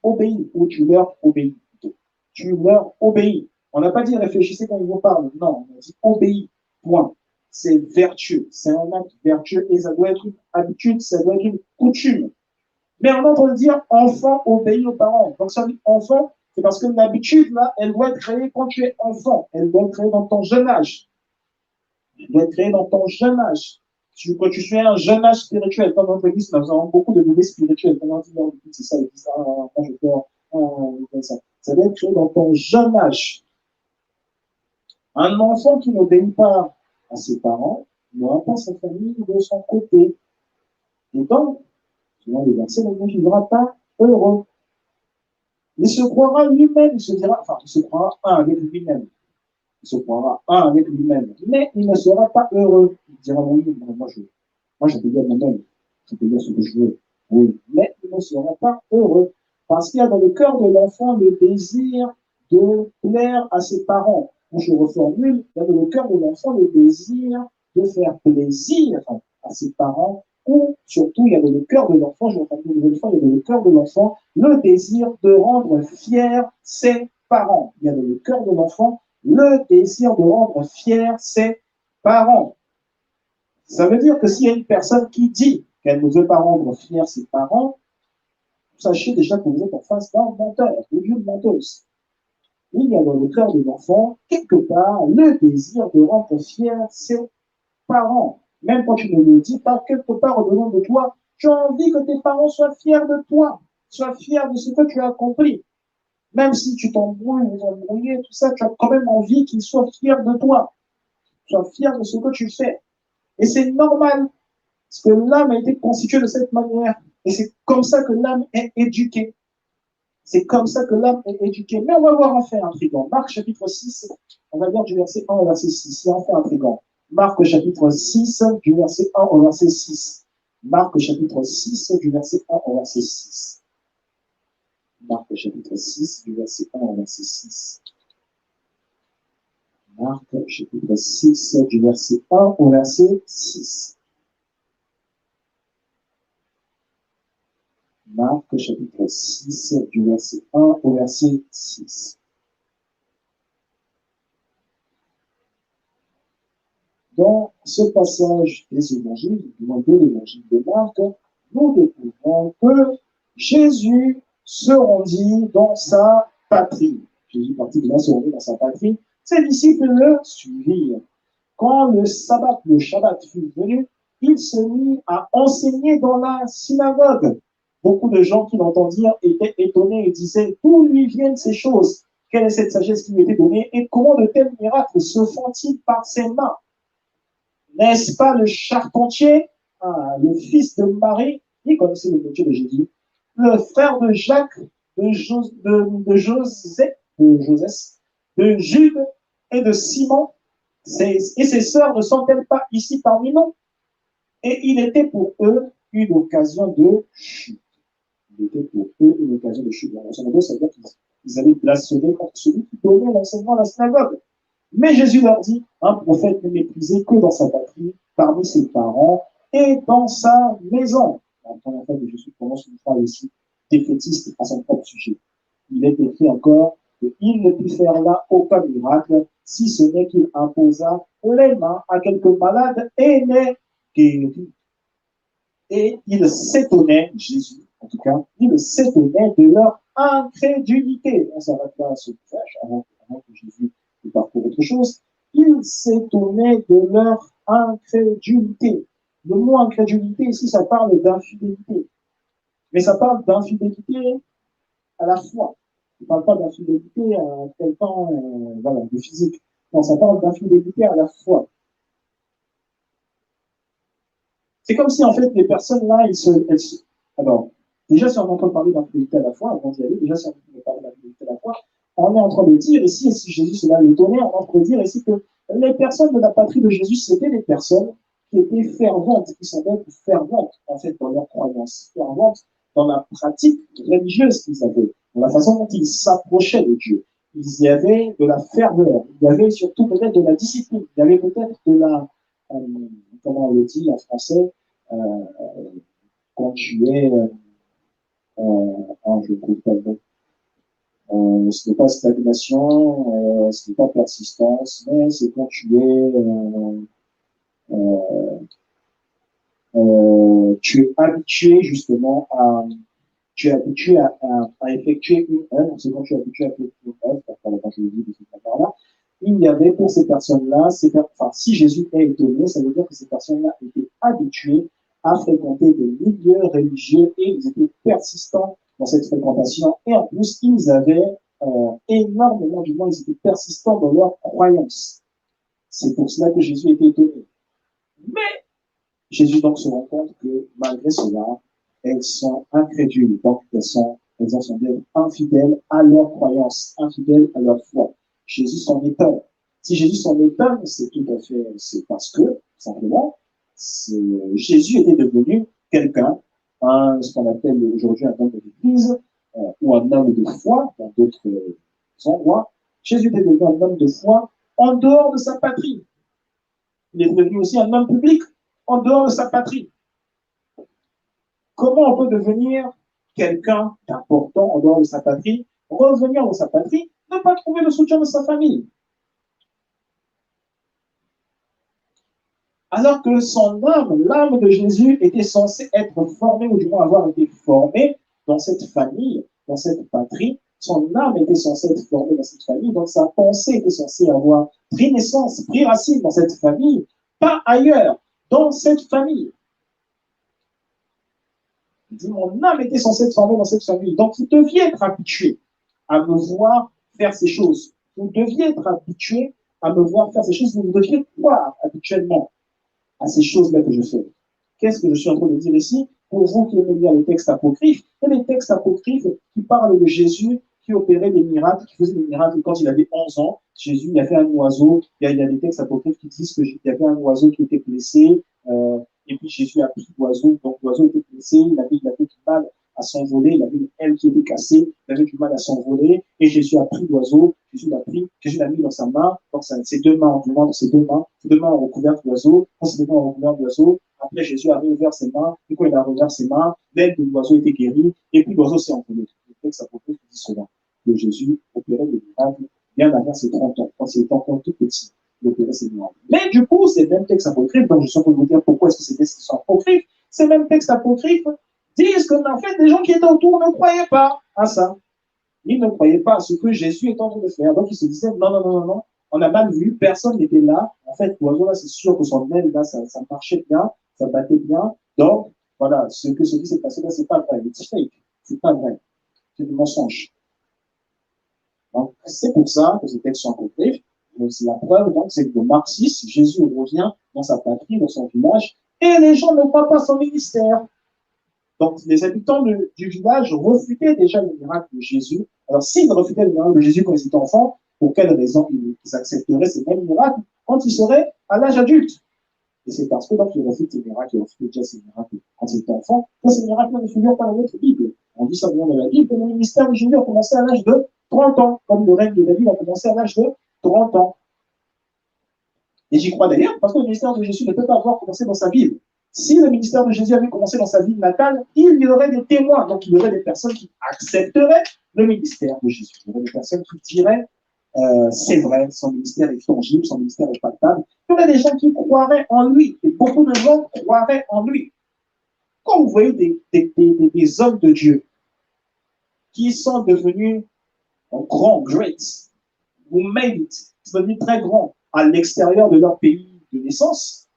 obéis ou tu leur obéis. Tu leur obéis. On n'a pas dit réfléchissez quand ils vous parlent. Non, on a dit obéis. Point. C'est vertueux. C'est un acte vertueux et ça doit être une habitude, ça doit être une coutume. Mais on est en train de dire enfant obéit aux parents. Donc ça dit enfant, c'est parce que l'habitude, là, elle doit être créée quand tu es enfant. Elle doit être créée dans ton jeune âge. Elle doit être créée dans ton jeune âge. Quand tu suis un jeune âge spirituel, comme notre église, nous avons beaucoup de bébés spirituels. Comme on dit, c'est ça, ils disent, moi je peur, comme ça. Ça doit être créé dans ton jeune âge. Un enfant qui n'obéit pas à ses parents n'aura pas sa famille de son côté. Et donc, selon les versets, il ne vivra pas heureux. Il se croira lui-même, il se dira, enfin, il se croira un avec lui-même. Il se croira un avec lui-même. Mais il ne sera pas heureux. Il dira, oui, moi je peux dire moi-même. Je peux dire ce que je veux. Oui. Mais il ne sera pas heureux. Parce qu'il y a dans le cœur de l'enfant le désir de plaire à ses parents. Je reformule, il y a dans le cœur de l'enfant le désir de faire plaisir à ses parents, ou surtout, il y a dans le cœur de l'enfant, je vais reprendre une nouvelle fois, il y a dans le cœur de l'enfant le désir de rendre fiers ses parents. Il y a dans le cœur de l'enfant le désir de rendre fiers ses parents. Ça veut dire que s'il y a une personne qui dit qu'elle ne veut pas rendre fiers ses parents, sachez déjà que vous êtes en face d'un menteur, d'une menteuse. Il y a dans le cœur de l'enfant, quelque part, le désir de rendre fiers ses parents. Même quand tu ne le dis pas, quelque part au-dedans de toi, tu as envie que tes parents soient fiers de toi, soient fiers de ce que tu as accompli. Même si tu t'embrouilles, vous embrouillez, tout ça, tu as quand même envie qu'ils soient fiers de toi, soient fiers de ce que tu fais. Et c'est normal, parce que l'âme a été constituée de cette manière. Et c'est comme ça que l'âme est éduquée. C'est comme ça que l'âme est éduquée. Mais on va voir en faire un trigant. Marc chapitre 6, on va lire du verset 1 au verset 6. C'est en fait un trigant. Marc chapitre 6, du verset 1 au verset 6. Marc chapitre 6, du verset 1 au verset 6. Marc chapitre 6, du verset 1 au verset 6. Marc chapitre 6, du verset 1 au verset 6. Marc chapitre 6, du verset 1 au verset 6. Dans ce passage des évangiles, du moins de l'évangile de Marc, nous découvrons que Jésus se rendit dans sa patrie. Jésus partit de là, se rendit dans sa patrie. Ses disciples le suivirent. Quand le Shabbat fut venu, il se mit à enseigner dans la synagogue. Beaucoup de gens qui l'entendirent étaient étonnés et disaient, d'où lui viennent ces choses? Quelle est cette sagesse qui lui était donnée? Et comment de tels miracles se font-ils par ses mains? N'est-ce pas le charpentier, le fils de Marie, il connaissait le métier de Jésus, le frère de Jacques, de Joseph, de Jude et de Simon, et ses sœurs ne sont-elles pas ici parmi nous? Et il était pour eux une occasion de chute. Il était pour eux une occasion de chute. Ça veut dire qu'ils allaient blasphémer contre celui qui donnait l'enseignement à la synagogue. Mais Jésus leur dit, un prophète n'est méprisé que dans sa patrie, parmi ses parents et dans sa maison. La première fois que Jésus prononce une phrase aussi défaitiste à son propre sujet. Il est écrit encore qu'il ne put faire là aucun miracle, si ce n'est qu'il imposa les mains à quelques malades et les guérit. Et il s'étonnait, Jésus en tout cas, il s'étonnait de leur incrédulité. On s'arrête là à ce passage avant que Jésus parcourt autre chose. Il s'étonnait de leur incrédulité. Le mot incrédulité ici, ça parle d'infidélité. Mais ça parle d'infidélité à la foi. Ça ne parle pas d'infidélité à quelqu'un voilà, de physique. Non, ça parle d'infidélité à la foi. C'est comme si, en fait, les personnes là, alors, déjà, si on est en train de parler d'infidélité à la foi, avant d'y aller, déjà, si on est en train de parler d'infidélité à la foi, on est en train de dire ici, et si Jésus cela l'étonnait, on est en train de dire ici que les personnes de la patrie de Jésus, c'était des personnes qui étaient ferventes, qui sont ferventes, en fait, dans leur croyance, ferventes dans la pratique religieuse qu'ils avaient, dans la façon dont ils s'approchaient de Dieu. Il y avait de la ferveur, il y avait surtout peut-être de la discipline, il y avait peut-être de la, comment on le dit en français, euh, quand tu es, je ne trouve pas le mot, ce n'est pas stagnation, ce n'est pas persistance, mais c'est quand tu es habitué justement tu es habitué à effectuer une œuvre, c'est quand tu es habitué à effectuer une œuvre, quand je le dis de cette manière-là, il y avait pour ces personnes-là, enfin, si Jésus est étonné, ça veut dire que ces personnes-là étaient habituées à fréquenter des milieux religieux et ils étaient persistants dans cette fréquentation. Et en plus, ils avaient énormément, du moins, ils étaient persistants dans leurs croyances. C'est pour cela que Jésus était étonné. Mais Jésus donc se rend compte que malgré cela, elles sont incrédules. Donc, elles en sont infidèles à leurs croyances, infidèles à leur foi. Jésus s'en étonne. Si Jésus s'en étonne, c'est tout à fait, c'est parce que, simplement, Jésus était devenu quelqu'un, ce qu'on appelle aujourd'hui un homme de l'Église, ou un homme de foi, dans d'autres endroits. Jésus était devenu un homme de foi en dehors de sa patrie. Il est devenu aussi un homme public en dehors de sa patrie. Comment on peut devenir quelqu'un d'important en dehors de sa patrie, revenir dans sa patrie, ne pas trouver le soutien de sa famille? Alors que son âme, l'âme de Jésus, était censée être formée, ou du moins avoir été formée dans cette famille, dans cette patrie. Son âme était censée être formée dans cette famille, donc sa pensée était censée avoir pris naissance, pris racine dans cette famille, pas ailleurs, dans cette famille. Il dit, mon âme était censée être formée dans cette famille. Donc, vous deviez être habitué à me voir faire ces choses. Vous deviez être habitué à me voir faire ces choses. Vous deviez croire habituellement à ces choses-là que je fais. Qu'est-ce que je suis en train de dire ici? Pour vous qui aimez lire les textes apocryphes, il y a des textes apocryphes qui parlent de Jésus qui opérait des miracles, qui faisait des miracles quand il avait 11 ans. Jésus, il a fait un oiseau. Il y a des textes apocryphes qui disent qu'il y avait un oiseau qui était blessé. Et puis Jésus a pris l'oiseau. Donc l'oiseau était blessé. Il avait du mal à s'envoler. Il avait une aile qui était cassée. Il avait du mal à s'envoler. Et Jésus a pris l'oiseau. Jésus l'a mis dans sa main. Donc ses deux mains, du moins dans ses deux mains. Ses deux mains ont recouvert l'oiseau. Quand ses deux mains ont recouvert l'oiseau, après Jésus a réouvert ses mains. Et quand il a réouvert ses mains, l'aile de l'oiseau était guérie. Et puis l'oiseau s'est envolé. Le texte apocryphe dit cela. Que Jésus opérait des miracles bien avant ses 30 ans, quand il était encore tout petit, il opérait ses miracles. Mais du coup, ces mêmes textes apocryphes, donc je suis en train de vous dire pourquoi est-ce que ces textes sont apocryphes, ces mêmes textes apocryphes disent que, en fait, les gens qui étaient autour ne croyaient pas à ça. Ils ne croyaient pas à ce que Jésus est en train de faire. Donc, ils se disaient, non, non, non, non, non, on a mal vu, personne n'était là. En fait, l'oiseau, là, c'est sûr que son aile, là, ça marchait bien, ça battait bien. Donc, voilà, ce qui s'est passé là, c'est pas vrai. C'est fake. C'est pas vrai. C'est du mensonge. Donc, c'est pour ça que ces textes sont apocryphes. C'est la preuve, donc, c'est que le Marc 6, Jésus revient dans sa patrie, dans son village, et les gens ne croient pas son ministère. Donc, les habitants du village refutaient déjà le miracle de Jésus. Alors, s'ils refutaient le miracle de Jésus quand ils étaient enfants, pour quelle raison ils accepteraient ces mêmes miracles quand ils seraient à l'âge adulte? Et c'est parce que, donc, ils refutent ces miracles, ils refutent déjà ces miracles quand ils étaient enfants, que ces miracles ne figurent pas dans notre Bible. On dit ça au nom de la Bible, que le ministère de Jésus a commencé à l'âge de 30 ans, comme le règne de David a commencé à l'âge de 30 ans. Et j'y crois d'ailleurs, parce que le ministère de Jésus ne peut pas avoir commencé dans sa ville. Si le ministère de Jésus avait commencé dans sa ville natale, il y aurait des témoins, donc il y aurait des personnes qui accepteraient le ministère de Jésus. Il y aurait des personnes qui diraient, c'est vrai, son ministère est tangible, son ministère est palpable. Il y aurait des gens qui croiraient en lui, et beaucoup de gens croiraient en lui. Quand vous voyez des hommes de Dieu qui sont devenus grands, great, who made it, qui sont devenus très grands à l'extérieur de leur pays de naissance,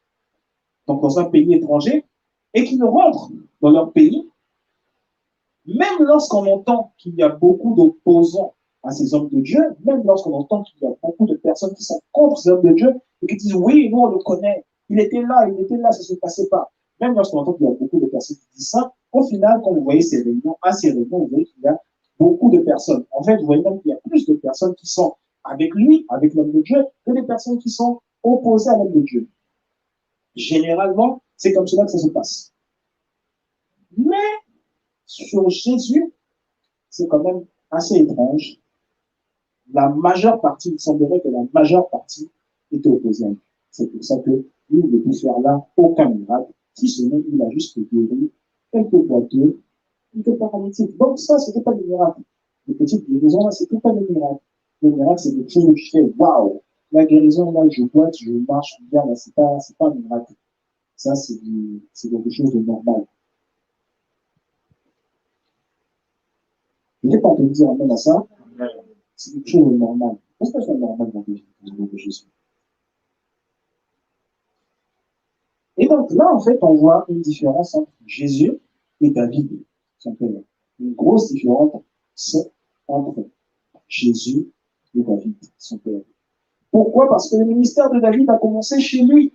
donc dans un pays étranger, et qui ne rentrent dans leur pays, même lorsqu'on entend qu'il y a beaucoup d'opposants à ces hommes de Dieu, même lorsqu'on entend qu'il y a beaucoup de personnes qui sont contre ces hommes de Dieu et qui disent oui, nous on le connaît, il était là, ça ne se passait pas. Même lorsqu'on entend qu'il y a beaucoup de personnes qui disent ça, au final, quand vous voyez ces réunions, vous voyez qu'il y a beaucoup de personnes. En fait, vous voyez même qu'il y a plus de personnes qui sont avec lui, avec l'homme de Dieu, que des personnes qui sont opposées à l'homme de Dieu. Généralement, c'est comme cela que ça se passe. Mais sur Jésus, c'est quand même assez étrange. La majeure partie, il semblerait que la majeure partie était opposée à lui. C'est pour ça qu'il ne peut faire là aucun miracle, si ce n'est qu'il a juste guéri quelques boiteux, quelques paralytiques. Donc ça, ce n'était pas des miracles. Les petites guérisons, là, ce n'était pas des miracles. Les miracles, c'est quelque chose où tu fais waouh. La guérison, là, je boite, je marche bien, là, c'est pas un miracle. Ça, c'est quelque chose de normal. Je n'ai pas entendu dire amen à ça. C'est quelque chose de normal. Est-ce que c'est normal dans le nom de Jésus? Et donc là, en fait, on voit une différence entre Jésus et David, son père. Une grosse différence entre Jésus et David, son père. Pourquoi? Parce que le ministère de David a commencé chez lui,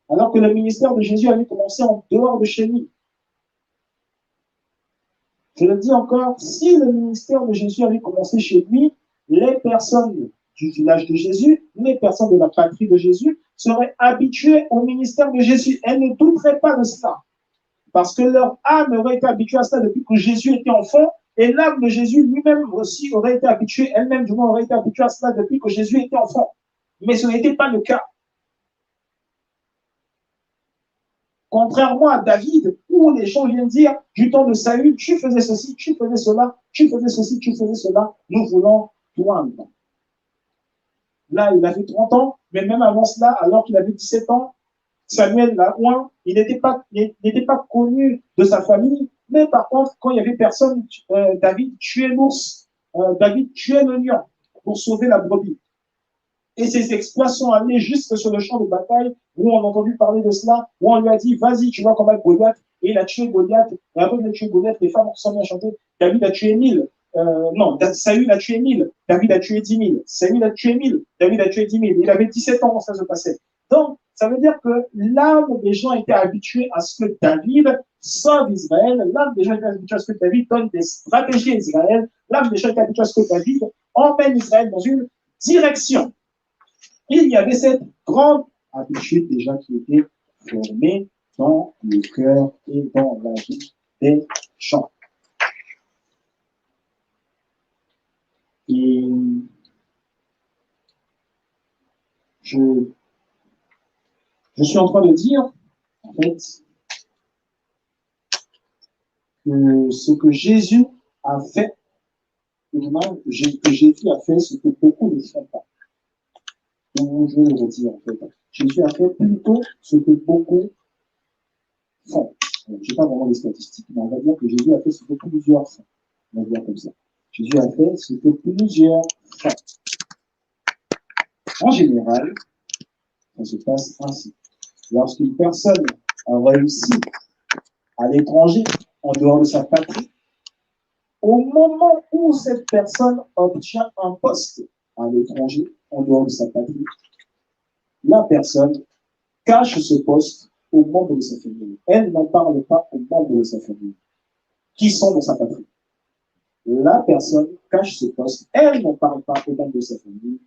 alors que le ministère de Jésus avait commencé en dehors de chez lui. Je le dis encore, si le ministère de Jésus avait commencé chez lui, les personnes du village de Jésus, les personnes de la patrie de Jésus, seraient habituées au ministère de Jésus. Elles ne douteraient pas de cela, parce que leur âme aurait été habituée à cela depuis que Jésus était enfant, et l'âme de Jésus lui-même aussi aurait été habituée, elle-même du moins aurait été habituée à cela depuis que Jésus était enfant. Mais ce n'était pas le cas. Contrairement à David, où les gens viennent dire, du temps de Saül, tu faisais ceci, tu faisais cela, tu faisais ceci, tu faisais cela, nous voulons toi. Là, il avait 30 ans, mais même avant cela, alors qu'il avait 17 ans, Samuel l'a oint, il n'était pas connu de sa famille, mais par contre, quand il n'y avait personne, David tuait l'ours, David tuait le lion pour sauver la brebis. Et ses exploits sont allés jusque sur le champ de bataille, où on a entendu parler de cela, où on lui a dit, vas-y, tu vas combattre Goliath. Et il a tué Goliath. Et avant de tuer Goliath, les femmes sont bien chantées. David a tué 1000. Non, Saül a tué 1000. David a tué 10 000. Saül a tué 1000. David a tué 10 000. Il avait 17 ans quand ça se passait. Donc, ça veut dire que l'âme des gens était habituée à ce que David sauve Israël. L'âme des gens était habituée à ce que David donne des stratégies à Israël. L'âme des gens était habituée à ce que David emmène Israël dans une direction. Il y avait cette grande habitude déjà qui était formée dans le cœur et dans la vie des gens. Et je suis en train de dire, en fait, que ce que Jésus a fait, que Jésus a fait, ce que beaucoup ne font pas. Donc, je vais le redire, en fait. Jésus a fait plutôt ce que beaucoup font. Je n'ai pas vraiment les statistiques, mais on va dire que Jésus a fait ce que plusieurs font. On va dire comme ça. Jésus a fait ce que plusieurs font. En général, ça se passe ainsi. Lorsqu'une personne a réussi à l'étranger, en dehors de sa patrie, au moment où cette personne obtient un poste à l'étranger, en dehors de sa patrie, la personne cache ce poste aux membres de sa famille. Elle n'en parle pas aux membres de sa famille qui sont dans sa patrie. La personne cache ce poste, elle n'en parle pas aux membres de sa famille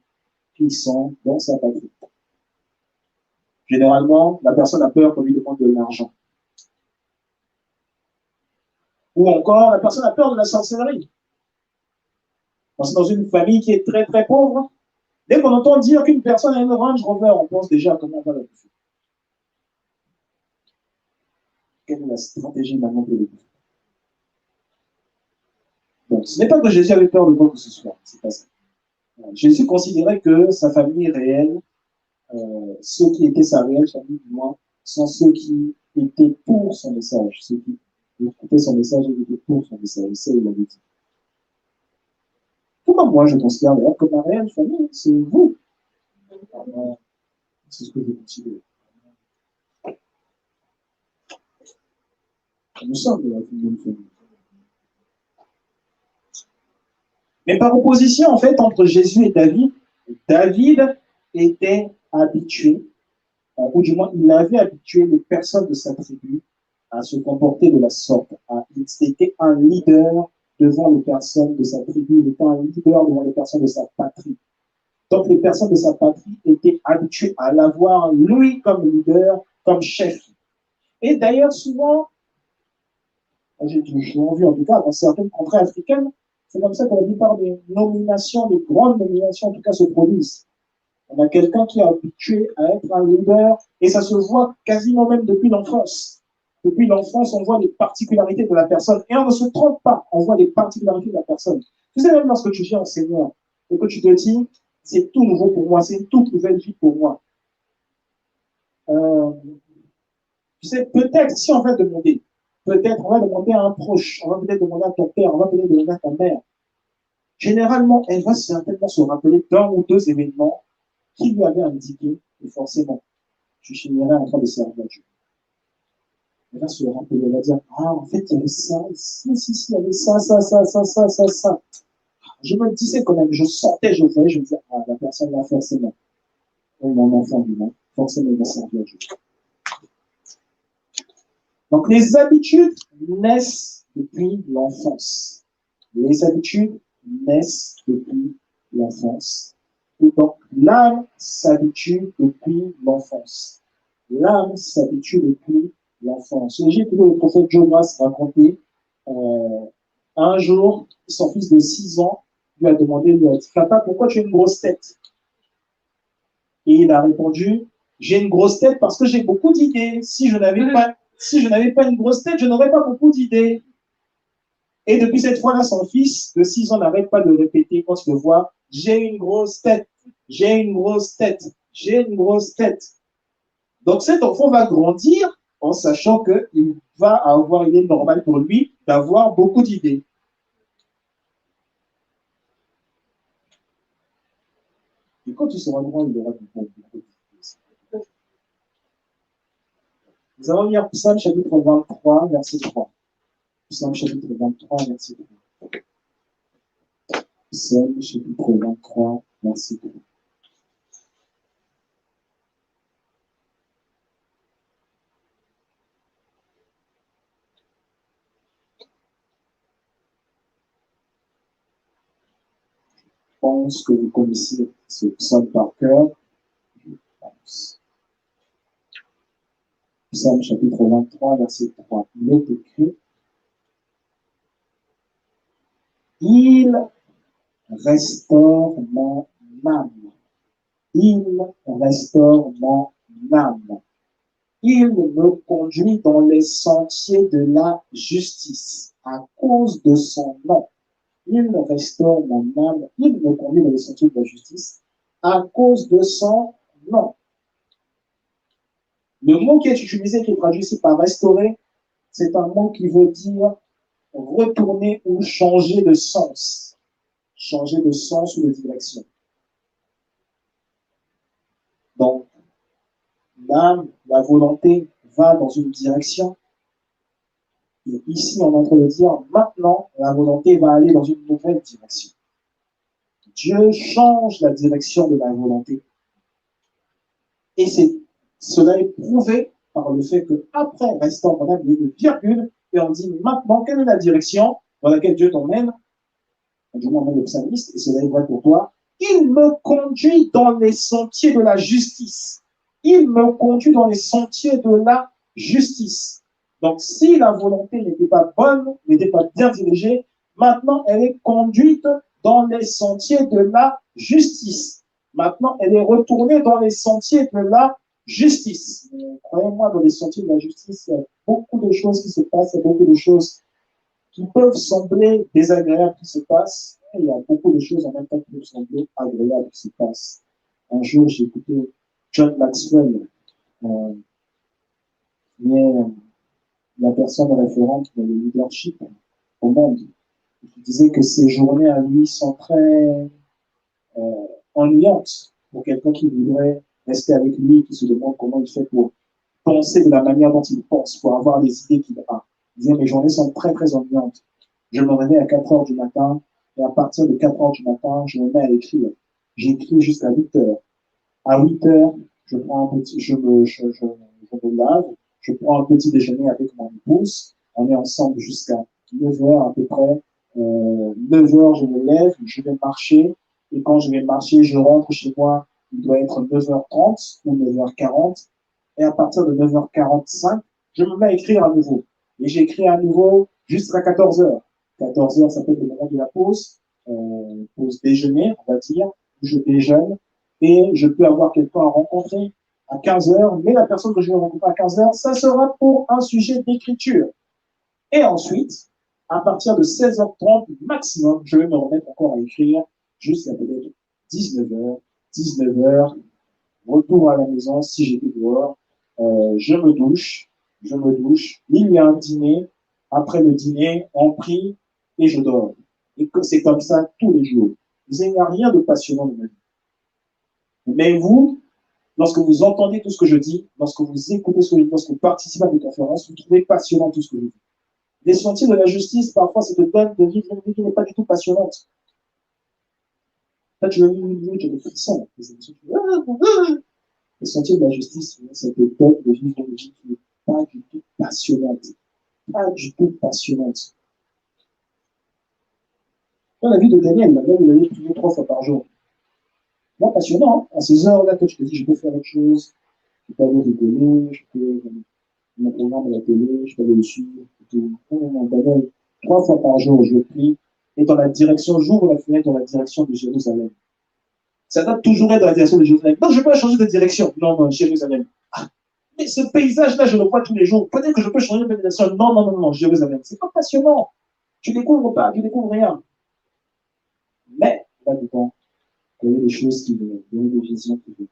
qui sont dans sa patrie. Généralement, la personne a peur qu'on lui demande de l'argent. Ou encore, la personne a peur de la sorcellerie. Parce que dans une famille qui est très très pauvre, dès qu'on entend dire qu'une personne a une Range Rover, on pense déjà à comment on va la bouffer. Quelle est la stratégie maintenant pour le bouffer? Donc, ce n'est pas que Jésus avait peur de quoi que ce soit, c'est pas ça. Jésus considérait que sa famille réelle, ceux qui étaient sa réelle famille, du moins, sont ceux qui étaient pour son message, ceux qui écoutaient son message et étaient pour son message. Ça, il avait dit. Tout comme moi, je considère que ma réelle famille, c'est vous. C'est ce que je considère. Nous sommes de la même famille. Mais par opposition, en fait, entre Jésus et David, David était habitué, ou du moins, il avait habitué les personnes de sa tribu à se comporter de la sorte. Il était un leader devant les personnes de sa tribu, il était un leader devant les personnes de sa patrie. Donc, les personnes de sa patrie étaient habituées à l'avoir, lui, comme leader, comme chef. Et d'ailleurs, souvent, j'ai vu en tout cas dans certaines contrées africaines, c'est comme ça que la plupart des nominations, des grandes nominations en tout cas, se produisent. On a quelqu'un qui est habitué à être un leader et ça se voit quasiment même depuis l'enfance. Depuis l'enfance, on voit les particularités de la personne et on ne se trompe pas, on voit les particularités de la personne. Tu sais, même lorsque tu viens enseignant et que tu te dis, c'est tout nouveau pour moi, c'est une toute nouvelle vie pour moi. Tu sais, peut-être si on va demander, peut-être on va demander à un proche, on va peut-être demander à ton père, on va peut-être demander à ta mère. généralement, elle va certainement se rappeler d'un ou deux événements qui lui avaient indiqué que forcément, je finirais en train de servir Dieu. Elle va se rappeler, elle va dire, ah, en fait, il y avait ça, si, il y avait ça. Je me le disais quand même, je sentais, je voyais, je me disais, ah, la personne va forcément, mon enfant du monde, forcément, il va servir Dieu. Donc, les habitudes naissent depuis l'enfance. Les habitudes naissent depuis l'enfance. Et donc, l'âme s'habitue depuis l'enfance. L'âme s'habitue depuis l'enfance. J'ai écouté le prophète Jonas raconter, un jour, son fils de 6 ans lui a demandé, lui a dit, papa, pourquoi tu as une grosse tête? Et il a répondu, j'ai une grosse tête parce que j'ai beaucoup d'idées. Si je n'avais pas une grosse tête, je n'aurais pas beaucoup d'idées. Et depuis cette fois-là, son fils de 6 ans n'arrête pas de répéter quand il le voit, j'ai une grosse tête, j'ai une grosse tête, j'ai une grosse tête. Donc cet enfant va grandir en sachant qu'il va avoir, il est normal pour lui d'avoir beaucoup d'idées. Et quand il sera grand, il aura beaucoup d'idées. Nous allons lire Psaume chapitre 23, verset 3. Psaume chapitre 23, verset 3. Psaume chapitre 23, verset 3. Je pense que vous connaissez ce psaume par cœur. Je pense. Psaume chapitre 23, verset 3. Il est écrit, il restaure mon âme. Il restaure mon âme. Il me conduit dans les sentiers de la justice à cause de son nom. Il restaure mon âme. Il me conduit dans les sentiers de la justice à cause de son nom. Le mot qui est utilisé, qui est traduit ici par restaurer, c'est un mot qui veut dire retourner ou changer de sens. Changer de sens ou de direction. Donc, l'âme, la volonté va dans une direction. Et ici, on est en train de dire, maintenant, la volonté va aller dans une nouvelle direction. Dieu change la direction de la volonté. Et cela est prouvé par le fait qu'après restant mon âme, il y a une virgule, et on dit maintenant, quelle est la direction dans laquelle Dieu t'emmène? Dieu m'emmène le psalmiste, et cela est vrai pour toi. Il me conduit dans les sentiers de la justice. Il me conduit dans les sentiers de la justice. Donc, si la volonté n'était pas bonne, n'était pas bien dirigée, maintenant, elle est conduite dans les sentiers de la justice. Maintenant, elle est retournée dans les sentiers de la justice. Croyez-moi, dans les sentiers de la justice, il y a beaucoup de choses qui se passent, il y a beaucoup de choses qui peuvent sembler désagréables qui se passent. Et il y a beaucoup de choses en même temps qui peuvent sembler agréables qui se passent. Un jour, j'ai écouté John Maxwell, qui est la personne référente dans le leadership au monde. Il disait que ces journées à lui sont très ennuyantes pour quelqu'un qui voudrait rester avec lui, qui se demande comment il fait pour penser de la manière dont il pense, pour avoir les idées qu'il a. Il disait, mes journées sont très, très ennuyantes. Je me réveille à 4 heures du matin, et à partir de 4 heures du matin, je me mets à écrire. J'écris jusqu'à 8 heures. À 8 heures, je me lave, je prends un petit déjeuner avec mon épouse. On est ensemble jusqu'à 9 heures à peu près. 9 heures, je me lève, je vais marcher. Et quand je vais marcher, je rentre chez moi. Il doit être 9h30 ou 9h40. Et à partir de 9h45, je me mets à écrire à nouveau. Et j'écris à nouveau jusqu'à 14 heures. 14 heures, ça peut être le moment de la pause, pause déjeuner, on va dire. Je déjeune et je peux avoir quelqu'un à rencontrer à 15 heures, mais la personne que je vais rencontrer à 15 heures, ça sera pour un sujet d'écriture. Et ensuite, à partir de 16h30 maximum, je vais me remettre encore à écrire jusqu'à peut-être 19h. 19h, retour à la maison si j'étais dehors, je me douche, il y a un dîner, après le dîner, on prie et je dors. Et que c'est comme ça tous les jours. Il n'y a rien de passionnant dans ma vie. Mais vous, lorsque vous entendez tout ce que je dis, lorsque vous écoutez ce que je dis, lorsque vous participez à des conférences, vous trouvez passionnant tout ce que je dis. Les sentiers de la justice, parfois, c'est de donne de vivre une vie qui n'est pas du tout passionnante. En fait, je vis une vie, j'ai des frissons. Les sentiers de la justice, c'est de donne de vivre une vie qui n'est pas du tout passionnante. Pas du tout passionnante. Dans la vie de Daniel, il allait prier 3 fois par jour. Moi, passionnant, hein. À ces heures-là, quand je te dis, je peux faire autre chose, je peux aller rigoler, je peux mon programme à la télé, je peux aller le suivre. Daniel, 3 fois par jour, je prie, et dans la direction, j'ouvre la fenêtre dans la direction de Jérusalem. Ça doit toujours être dans la direction de Jérusalem. Non, je ne peux pas changer de direction. Non, non, Jérusalem. Ah, mais ce paysage-là, je le vois tous les jours. Peut-être que je peux changer de direction. Non, non, non, non, Jérusalem. C'est pas passionnant. Tu découvres pas, tu découvres rien. Mais, là, du temps, il y a des choses qui viennent, il y a des visions qui viennent.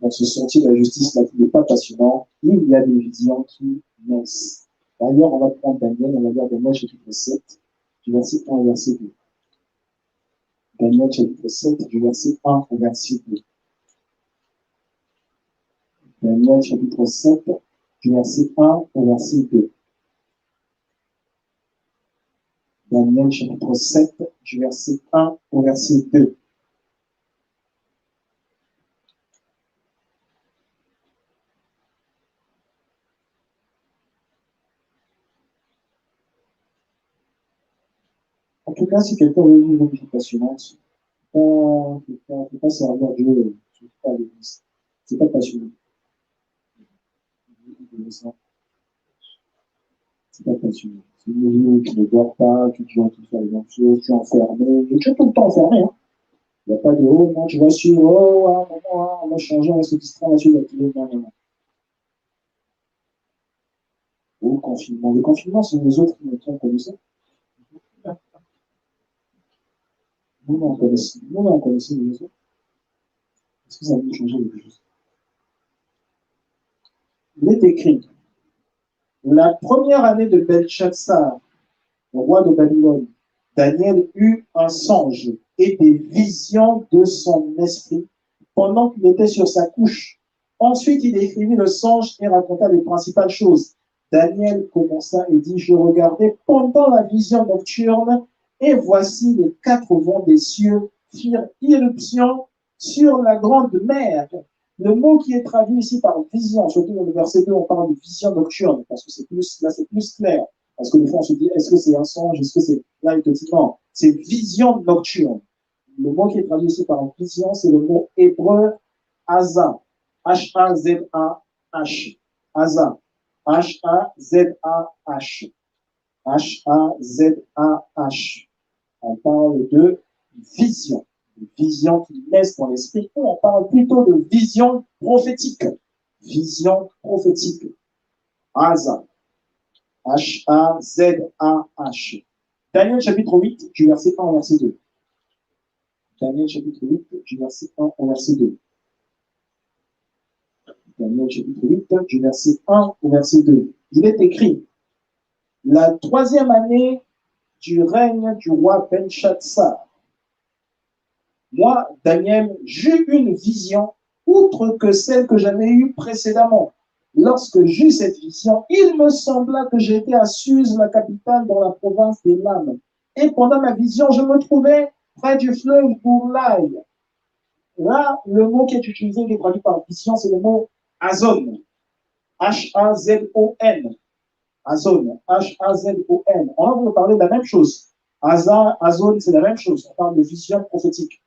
Dans ce sentier de la justice là qui n'est pas passionnant, il y a des visions qui naissent. D'ailleurs, on va prendre Daniel, on va lire Daniel chapitre 7, du verset 1 au verset 2. Daniel chapitre 7, du verset 1 au verset 2. Daniel chapitre 7, du verset 1 au verset 2. Daniel chapitre 7, du verset 1 au verset 2. En tout cas, si quelqu'un veut vivre une vie passionnante, il ne peut pas servir Dieu à l'église. C'est pas passionnant. C'est pas passionnant. C'est une vie où tu ne dors pas, tu dois tout faire les mêmes choses, tu es enfermé. Et tu es tout le temps enfermé. Hein. Il n'y a pas de oh, non, tu vas suivre, oh, ah, maman, ah, on va changer, on va se distraire là-dessus, non, non, non. Oh, le confinement. Le confinement, c'est les autres qui ont connu ça. Nous, on connaissait les autres. Est-ce que ça a dû changer quelque chose? Il est écrit, la première année de Belshazzar, roi de Babylone, Daniel eut un songe et des visions de son esprit pendant qu'il était sur sa couche. Ensuite, il écrivit le songe et raconta les principales choses. Daniel commença et dit, je regardais pendant la vision nocturne et voici les 4 vents des cieux firent irruption sur la grande mer. Le mot qui est traduit ici par vision, surtout dans le verset 2, on parle de vision nocturne, parce que c'est plus, là, c'est plus clair. Parce que des fois, on se dit, est-ce que c'est un songe? Est-ce que c'est. Là, il te dit non, c'est vision nocturne. Le mot qui est traduit ici par vision, c'est le mot hébreu Haza. H-A-Z-A-H. Haza. H-A-Z-A-H. H-A-Z-A-H. On parle de vision. De vision qui naissent dans l'esprit. On parle plutôt de vision prophétique. Vision prophétique. Haza. H-A-Z-A-H. Daniel chapitre 8, du verset 1 au verset 2. Daniel chapitre 8, du verset 1 au verset 2. Daniel chapitre 8, du verset 1 au verset 2. Il est écrit, la 3e année du règne du roi Belshazzar. Moi, Daniel, j'eus une vision outre que celle que j'avais eue précédemment. Lorsque j'eus cette vision, il me sembla que j'étais à Suse, la capitale, dans la province des Lames. Et pendant ma vision, je me trouvais près du fleuve Bourlaï. Là, le mot qui est utilisé, qui est traduit par vision, c'est le mot Azon. H-A-Z-O-N. Azon. H-A-Z-O-N. On va parler de la même chose. Azon, c'est la même chose. On parle de vision prophétique.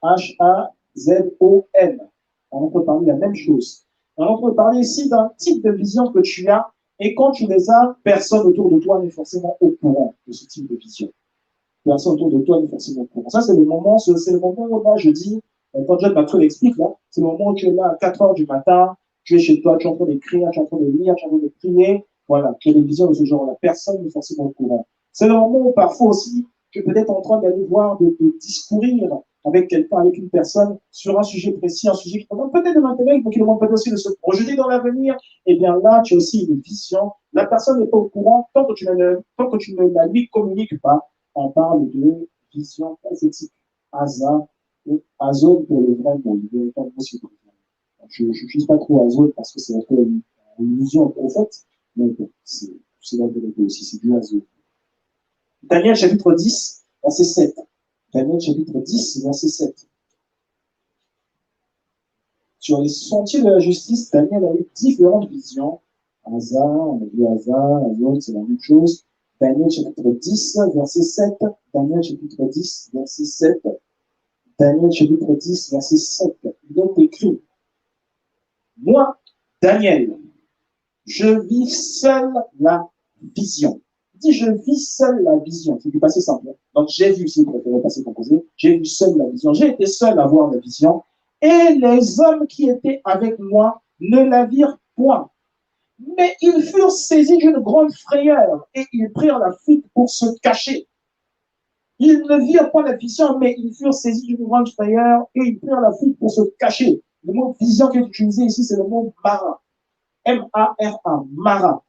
H-A-Z-O-N. On peut parler de la même chose. On peut parler ici d'un type de vision que tu as, et quand tu les as, personne autour de toi n'est forcément au courant de ce type de vision. Personne autour de toi n'est forcément au courant. Ça, c'est le moment où là, je dis, quand John Maxwell l'explique, là, c'est le moment où tu es là à 4 heures du matin, tu es chez toi, tu es en train d'écrire, tu es en train de lire, tu es en train de prier. Voilà, tu as des visions de ce genre-là. Personne n'est forcément au courant. C'est le moment où parfois aussi, tu es peut-être en train d'aller voir, de discourir avec quelqu'un, avec une personne, sur un sujet précis, un sujet qui te demande peut-être de l'intérêt, mais qui demande peut-être aussi de se projeter dans l'avenir. Et bien là, tu as aussi une vision. La personne n'est pas au courant tant que tu ne la lui communiques pas. on parle de vision prophétique. Asa, ou Azone pour le vrai mot, le véritable mot c'est je n'utilise pas trop Azone parce que c'est un peu une illusion au prophète, mais bon, c'est la vérité aussi, c'est du Azone. Daniel chapitre 10, verset 7. Daniel chapitre 10, verset 7. Sur les sentiers de la justice, Daniel a eu différentes visions. Asa, on a vu Asa, Azone, c'est la même chose. Daniel chapitre 10, verset 7. Daniel chapitre 10, verset 7. Daniel chapitre 10, verset 7. Il est écrit, moi, Daniel, je vis seul la vision. Il dit, je vis seul la vision. C'est du passé simple. Donc, j'ai vu, si vous préférez passer composé, j'ai vu seul la vision. J'ai été seul à voir la vision. Et les hommes qui étaient avec moi ne la virent point. Mais ils furent saisis d'une grande frayeur et ils prirent la fuite pour se cacher. Ils ne virent pas la vision, mais ils furent saisis d'une grande frayeur et ils prirent la fuite pour se cacher. Le mot vision qui est utilisé ici, c'est le mot mara. M-A-R-A, mara.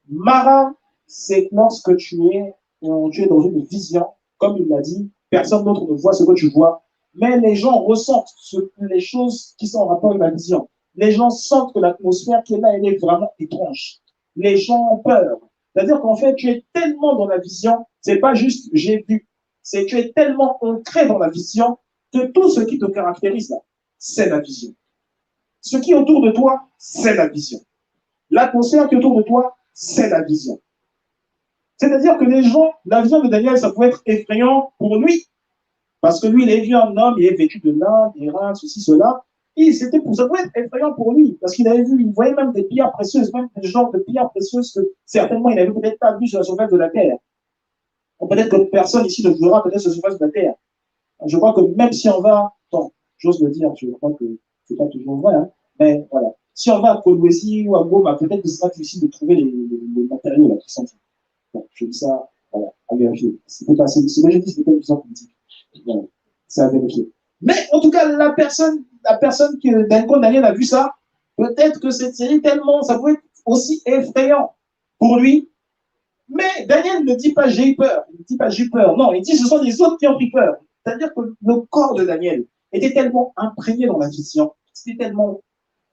Mara, c'est lorsque tu es dans une vision, comme il l'a dit, personne d'autre ne voit ce que tu vois, mais les gens ressentent les choses qui sont en rapport avec la vision. Les gens sentent que l'atmosphère qui est là, elle est vraiment étrange. Les gens ont peur. C'est-à-dire qu'en fait, tu es tellement dans la vision, c'est pas juste j'ai vu, c'est que tu es tellement ancré dans la vision que tout ce qui te caractérise là, c'est la vision. Ce qui est autour de toi, c'est la vision. L'atmosphère qui est autour de toi, c'est la vision. C'est-à-dire que les gens, la vision de Daniel, ça pouvait être effrayant pour lui, parce que lui, il est vu un homme, il est vêtu de lin, des reins, ceci, cela. Et ça pouvait être effrayant pour lui, parce qu'il avait vu, il voyait même des pierres précieuses, même des genres de pierres précieuses que certainement il n'avait peut-être pas vu sur la surface de la terre. Ou peut-être que personne ici ne verra peut-être sur la surface de la terre. Je crois que même si on va, bon, j'ose le dire, je crois que c'est pas toujours vrai, hein, mais voilà. Si on va à Kolwezi ou à Goma, peut-être que ce sera difficile de trouver les matériaux là, qui sont faits. Bon, je dis ça, voilà, à vérifier. C'est pas, c'est ce que je dis, c'est pas une vision politique. Voilà, c'est à vérifier. Mais en tout cas, la personne que Daniel a vu ça, peut-être que cette série tellement, ça pouvait être aussi effrayant pour lui. Mais Daniel ne dit pas j'ai eu peur, il ne dit pas j'ai eu peur. Non, il dit ce sont les autres qui ont pris peur. C'est-à-dire que le corps de Daniel était tellement imprégné dans la vision, c'était tellement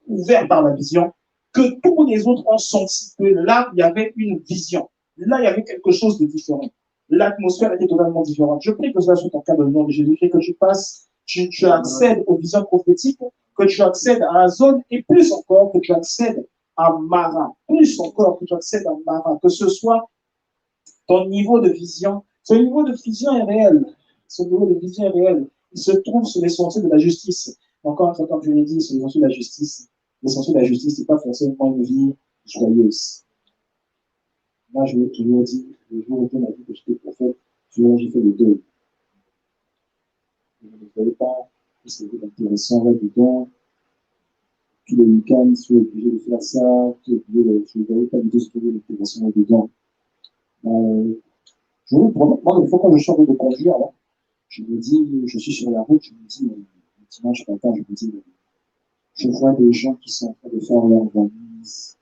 ouvert par la vision, que tous les autres ont senti que là, il y avait une vision. Là, il y avait quelque chose de différent. L'atmosphère était totalement différente. Je prie que cela soit ton cas dans le nom de Jésus, que tu passes, tu accèdes aux visions prophétiques, que tu accèdes à la zone, et plus encore que tu accèdes à Mara, plus encore que tu accèdes à Mara, que ce soit ton niveau de vision. Ce niveau de vision est réel. Ce niveau de vision est réel. Il se trouve sur les sentiers de la justice. Encore, comme je l'ai dit, sur les sentiers de la justice. Les sentiers de la justice, ce n'est pas forcément une vie joyeuse. Moi, je lui ai dit, le jour où on m'a dit que j'étais prophète, j'ai fait le deuil. Je ne voyais pas que c'était intéressant là-dedans. Tous les week-ends, je suis obligé de faire ça. Je ne voyais pas du tout ce qu'il y avait d'intéressant là-dedans. Je vous promets, moi, des fois, quand je sors de conduire, là, je me dis, je suis sur la route, je me dis, dimanche matin, je me dis, je vois des gens qui sont en train de faire leur valise,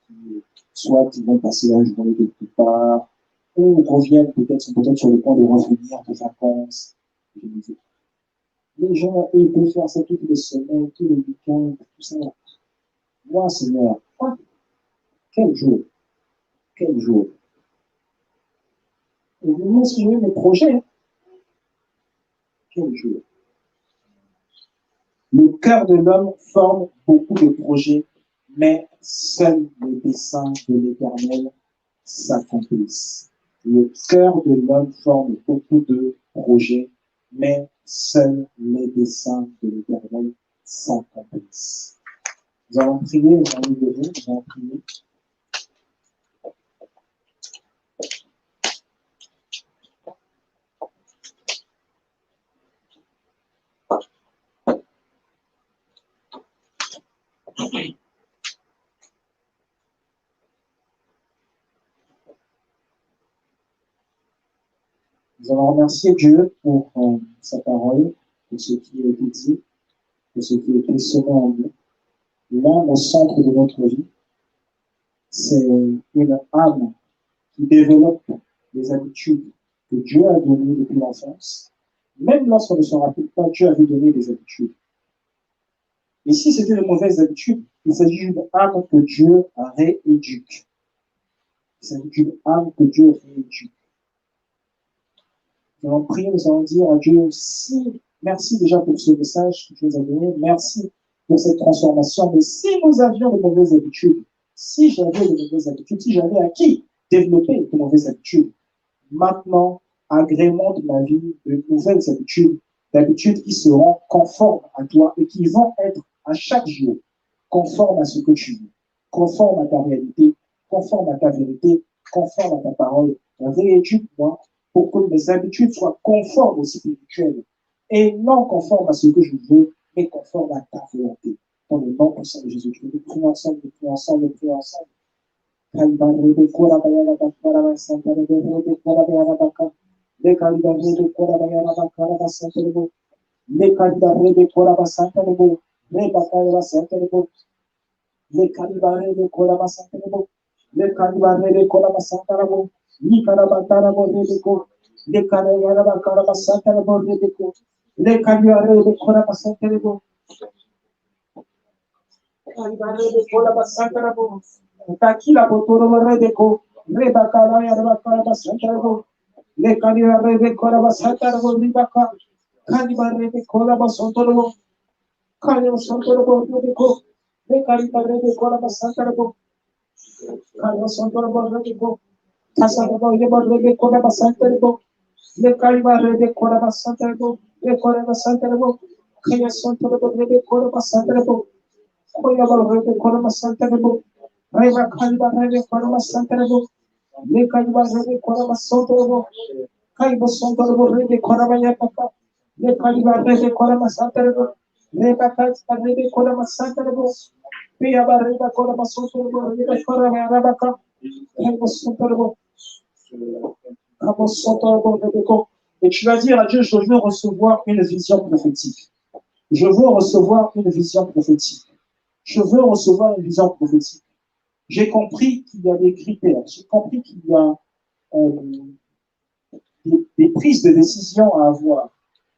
soit ils vont passer la journée quelque part, ou reviennent sont peut-être sur le point de revenir de vacances. Je me dis, les gens, eux, ils peuvent faire ça toutes les semaines, tous les week-ends, tout ça. Moi, Seigneur, quel jour, quel jour. Et moi, si j'ai mes projets, quel jour. Le cœur de l'homme forme beaucoup de projets, mais seuls les desseins de l'Éternel s'accomplissent. Le cœur de l'homme forme beaucoup de projets, mais seuls les desseins de l'Éternel s'accomplissent. Nous allons prier, nous allons nous lever, nous allons prier. Nous allons remercier Dieu pour sa parole, pour ce qui a été dit, pour ce qui a été semé en nous. L'âme au centre de notre vie, c'est une âme qui développe des habitudes que Dieu a données depuis l'enfance. Même lorsqu'on ne se rappelle pas, Dieu avait donné des habitudes. Et si c'était de mauvaises habitudes, il s'agit d'une âme que Dieu rééduque. Il s'agit d'une âme que Dieu rééduque. Nous allons prier, nous allons dire à Dieu, merci déjà pour ce message que tu nous as donné, merci pour cette transformation, mais si nous avions de mauvaises habitudes, si j'avais de mauvaises habitudes, si j'avais acquis, développé de mauvaises habitudes, maintenant, agrémente ma vie de nouvelles habitudes, d'habitudes qui seront conformes à toi et qui vont être à chaque jour conformes à ce que tu veux, conformes à ta réalité, conformes à ta vérité, conformes à ta parole. Rééduque-moi pour que mes habitudes soient conformes au spirituel et non conformes à ce que je veux, mais conformes à ta volonté. Dans le nom puissant de Jésus, nous prions ensemble, nous prions ensemble, nous prions ensemble. Le calibare de cola masantarabo, le calibare de cola masantarabo, ni carabatarabo de co, le calibare masantarabo de co, le calibare de cola masantarabo, calibare de cola masantarabo, taquila botoro de co, rebacala y arabacala masantarabo, le calibare de cola masantarabo de baca, calibare de cola masantarabo, calibare masantarabo de co. Le calibare de cola masantarabo, calibare masantarabo de co. Tasarabo de borre de cola masantarabo, le calibare de cola masantarabo, le cola masantarabo, cria santarabo de cola masantarabo, coia borre de cola masantarabo, reba calibare de cola masantarabo, le calibare de cola masantarabo, caibo santarabo de cola masantarabo, le calibare de cola masantarabo, reba calibare de cola masantarabo, pia barre de cola masantarabo, le cola masantarabo, caibo santarabo. Et tu vas dire à Dieu, je veux recevoir une vision prophétique. Je veux recevoir une vision prophétique. Je veux recevoir une vision prophétique. J'ai compris qu'il y a des critères. J'ai compris qu'il y a des prises de décision à avoir.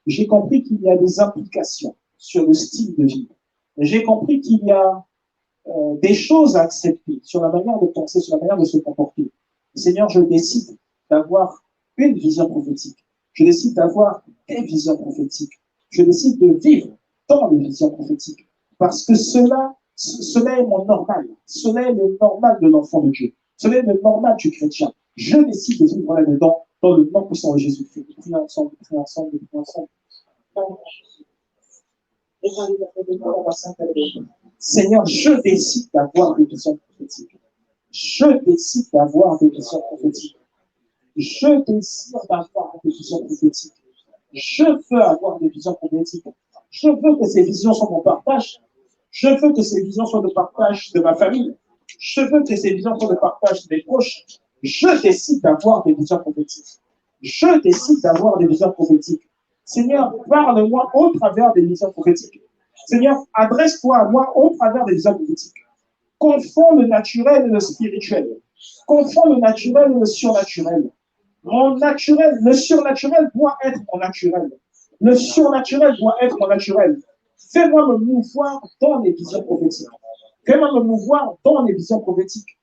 J'ai compris qu'il y a des implications sur le style de vie. J'ai compris qu'il y a des choses à accepter sur la manière de penser, sur la manière de se comporter. Seigneur, je décide d'avoir une vision prophétique. Je décide d'avoir des visions prophétiques. Je décide de vivre dans les visions prophétiques. Parce que cela est mon normal. Cela est le normal de l'enfant de Dieu. Cela est le normal du chrétien. Je décide de vivre là-dedans dans le nom puissant de Jésus-Christ. Nous prions ensemble, nous prions ensemble, nous prions ensemble. Seigneur, je décide d'avoir des visions prophétiques. Je décide d'avoir des visions prophétiques. Je désire d'avoir des visions prophétiques. Je veux avoir des visions prophétiques. Je veux que ces visions soient mon partage. Je veux que ces visions soient le partage de ma famille. Je veux que ces visions soient le partage de mes proches. Je décide d'avoir des visions prophétiques. Je décide d'avoir des visions prophétiques. Seigneur, parle-moi au travers des visions prophétiques. Seigneur, adresse-toi à moi au travers des visions prophétiques. Confond le naturel et le spirituel. Confond le naturel et le surnaturel. Mon naturel, le surnaturel doit être mon naturel. Le surnaturel doit être mon naturel. Fais-moi me mouvoir dans les visions prophétiques. Fais-moi me mouvoir dans les visions prophétiques.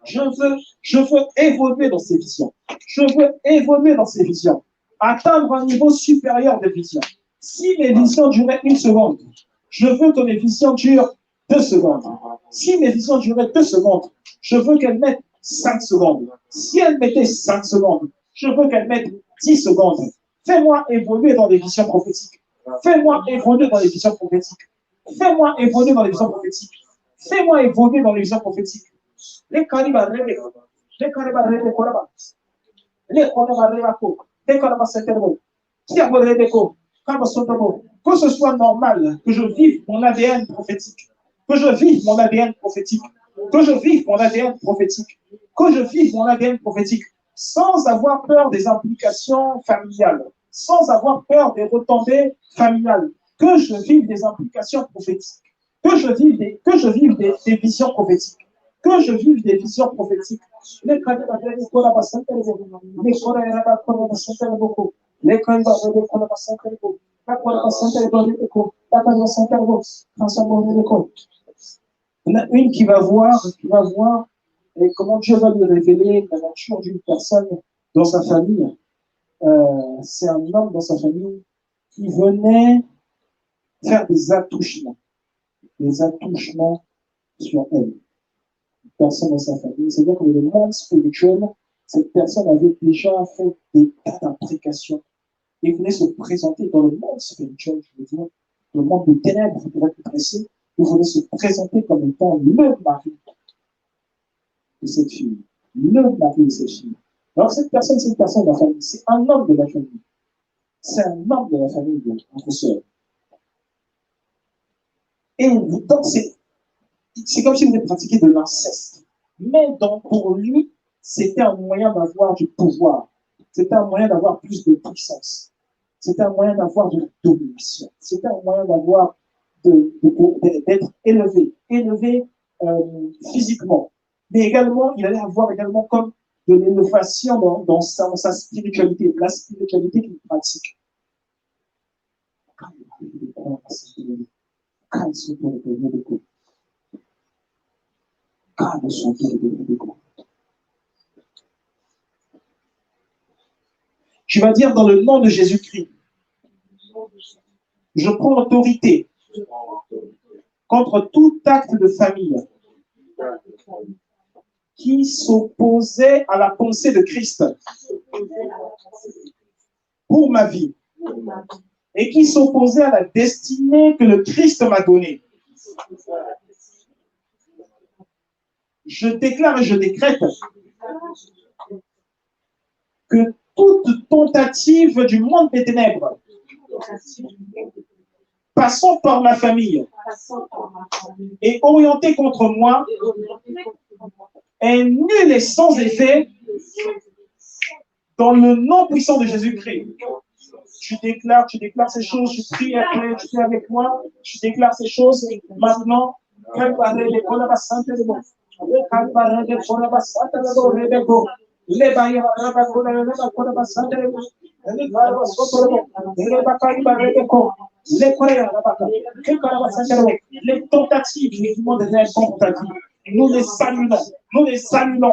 Je veux évoluer dans ces visions. Je veux évoluer dans ces visions. Atteindre un niveau supérieur de vision. Si mes visions duraient 1 seconde, je veux que mes visions durent 2 secondes. Si mes visions duraient 2 secondes, je veux qu'elles mettent 5 secondes. Si elles mettaient 5 secondes, je veux qu'elles mettent 10 secondes. Fais-moi évoluer dans les visions prophétiques. Fais-moi évoluer dans les visions prophétiques. Fais-moi évoluer dans les visions prophétiques. Fais-moi évoluer dans les visions prophétiques. Les caribas, les caribas, les corabas, les corabas, les corabas, que ce soit normal, que je vive mon ADN prophétique, que je vive mon ADN prophétique, que je vive mon ADN prophétique, que je vive mon ADN prophétique, sans avoir peur des implications familiales, sans avoir peur des retombées familiales, que je vive des implications prophétiques, que je vive des visions prophétiques, que je vive des visions prophétiques. Il y en a une qui va voir et comment Dieu va lui révéler la nature d'une personne dans sa famille. C'est un homme dans sa famille qui venait faire des attouchements sur elle. Une personne dans sa famille. C'est-à-dire que dans le monde spirituel, cette personne avait déjà fait des tas d'imprécations et venait se présenter dans le monde spirituel, je veux dire, le monde des ténèbres, pour être précis, il venait se présenter comme étant le mari de cette fille. Le mari de cette fille. Alors cette personne, c'est une personne de la famille, c'est un homme de la famille. C'est un homme de la famille de notre sœur. Et donc, c'est comme si vous pratiquiez de l'inceste. Mais donc, pour lui, c'était un moyen d'avoir du pouvoir. C'était un moyen d'avoir plus de puissance. C'était un moyen d'avoir de la domination. C'était un moyen d'avoir d'être élevé physiquement. Mais également, il allait avoir également comme de l'élévation dans sa spiritualité, la spiritualité qu'il pratique. Tu vas dire dans le nom de Jésus-Christ, je prends autorité contre tout acte de famille qui s'opposait à la pensée de Christ pour ma vie et qui s'opposait à la destinée que le Christ m'a donnée. Je déclare et je décrète que toute tentative du monde des ténèbres passant par ma famille et orientée contre moi est nulle et sans effet dans le nom puissant de Jésus-Christ. Tu déclares ces choses, tu pries avec moi, tu déclares ces choses maintenant. Les tentatives du monde des êtres contre ta vie, nous les saluons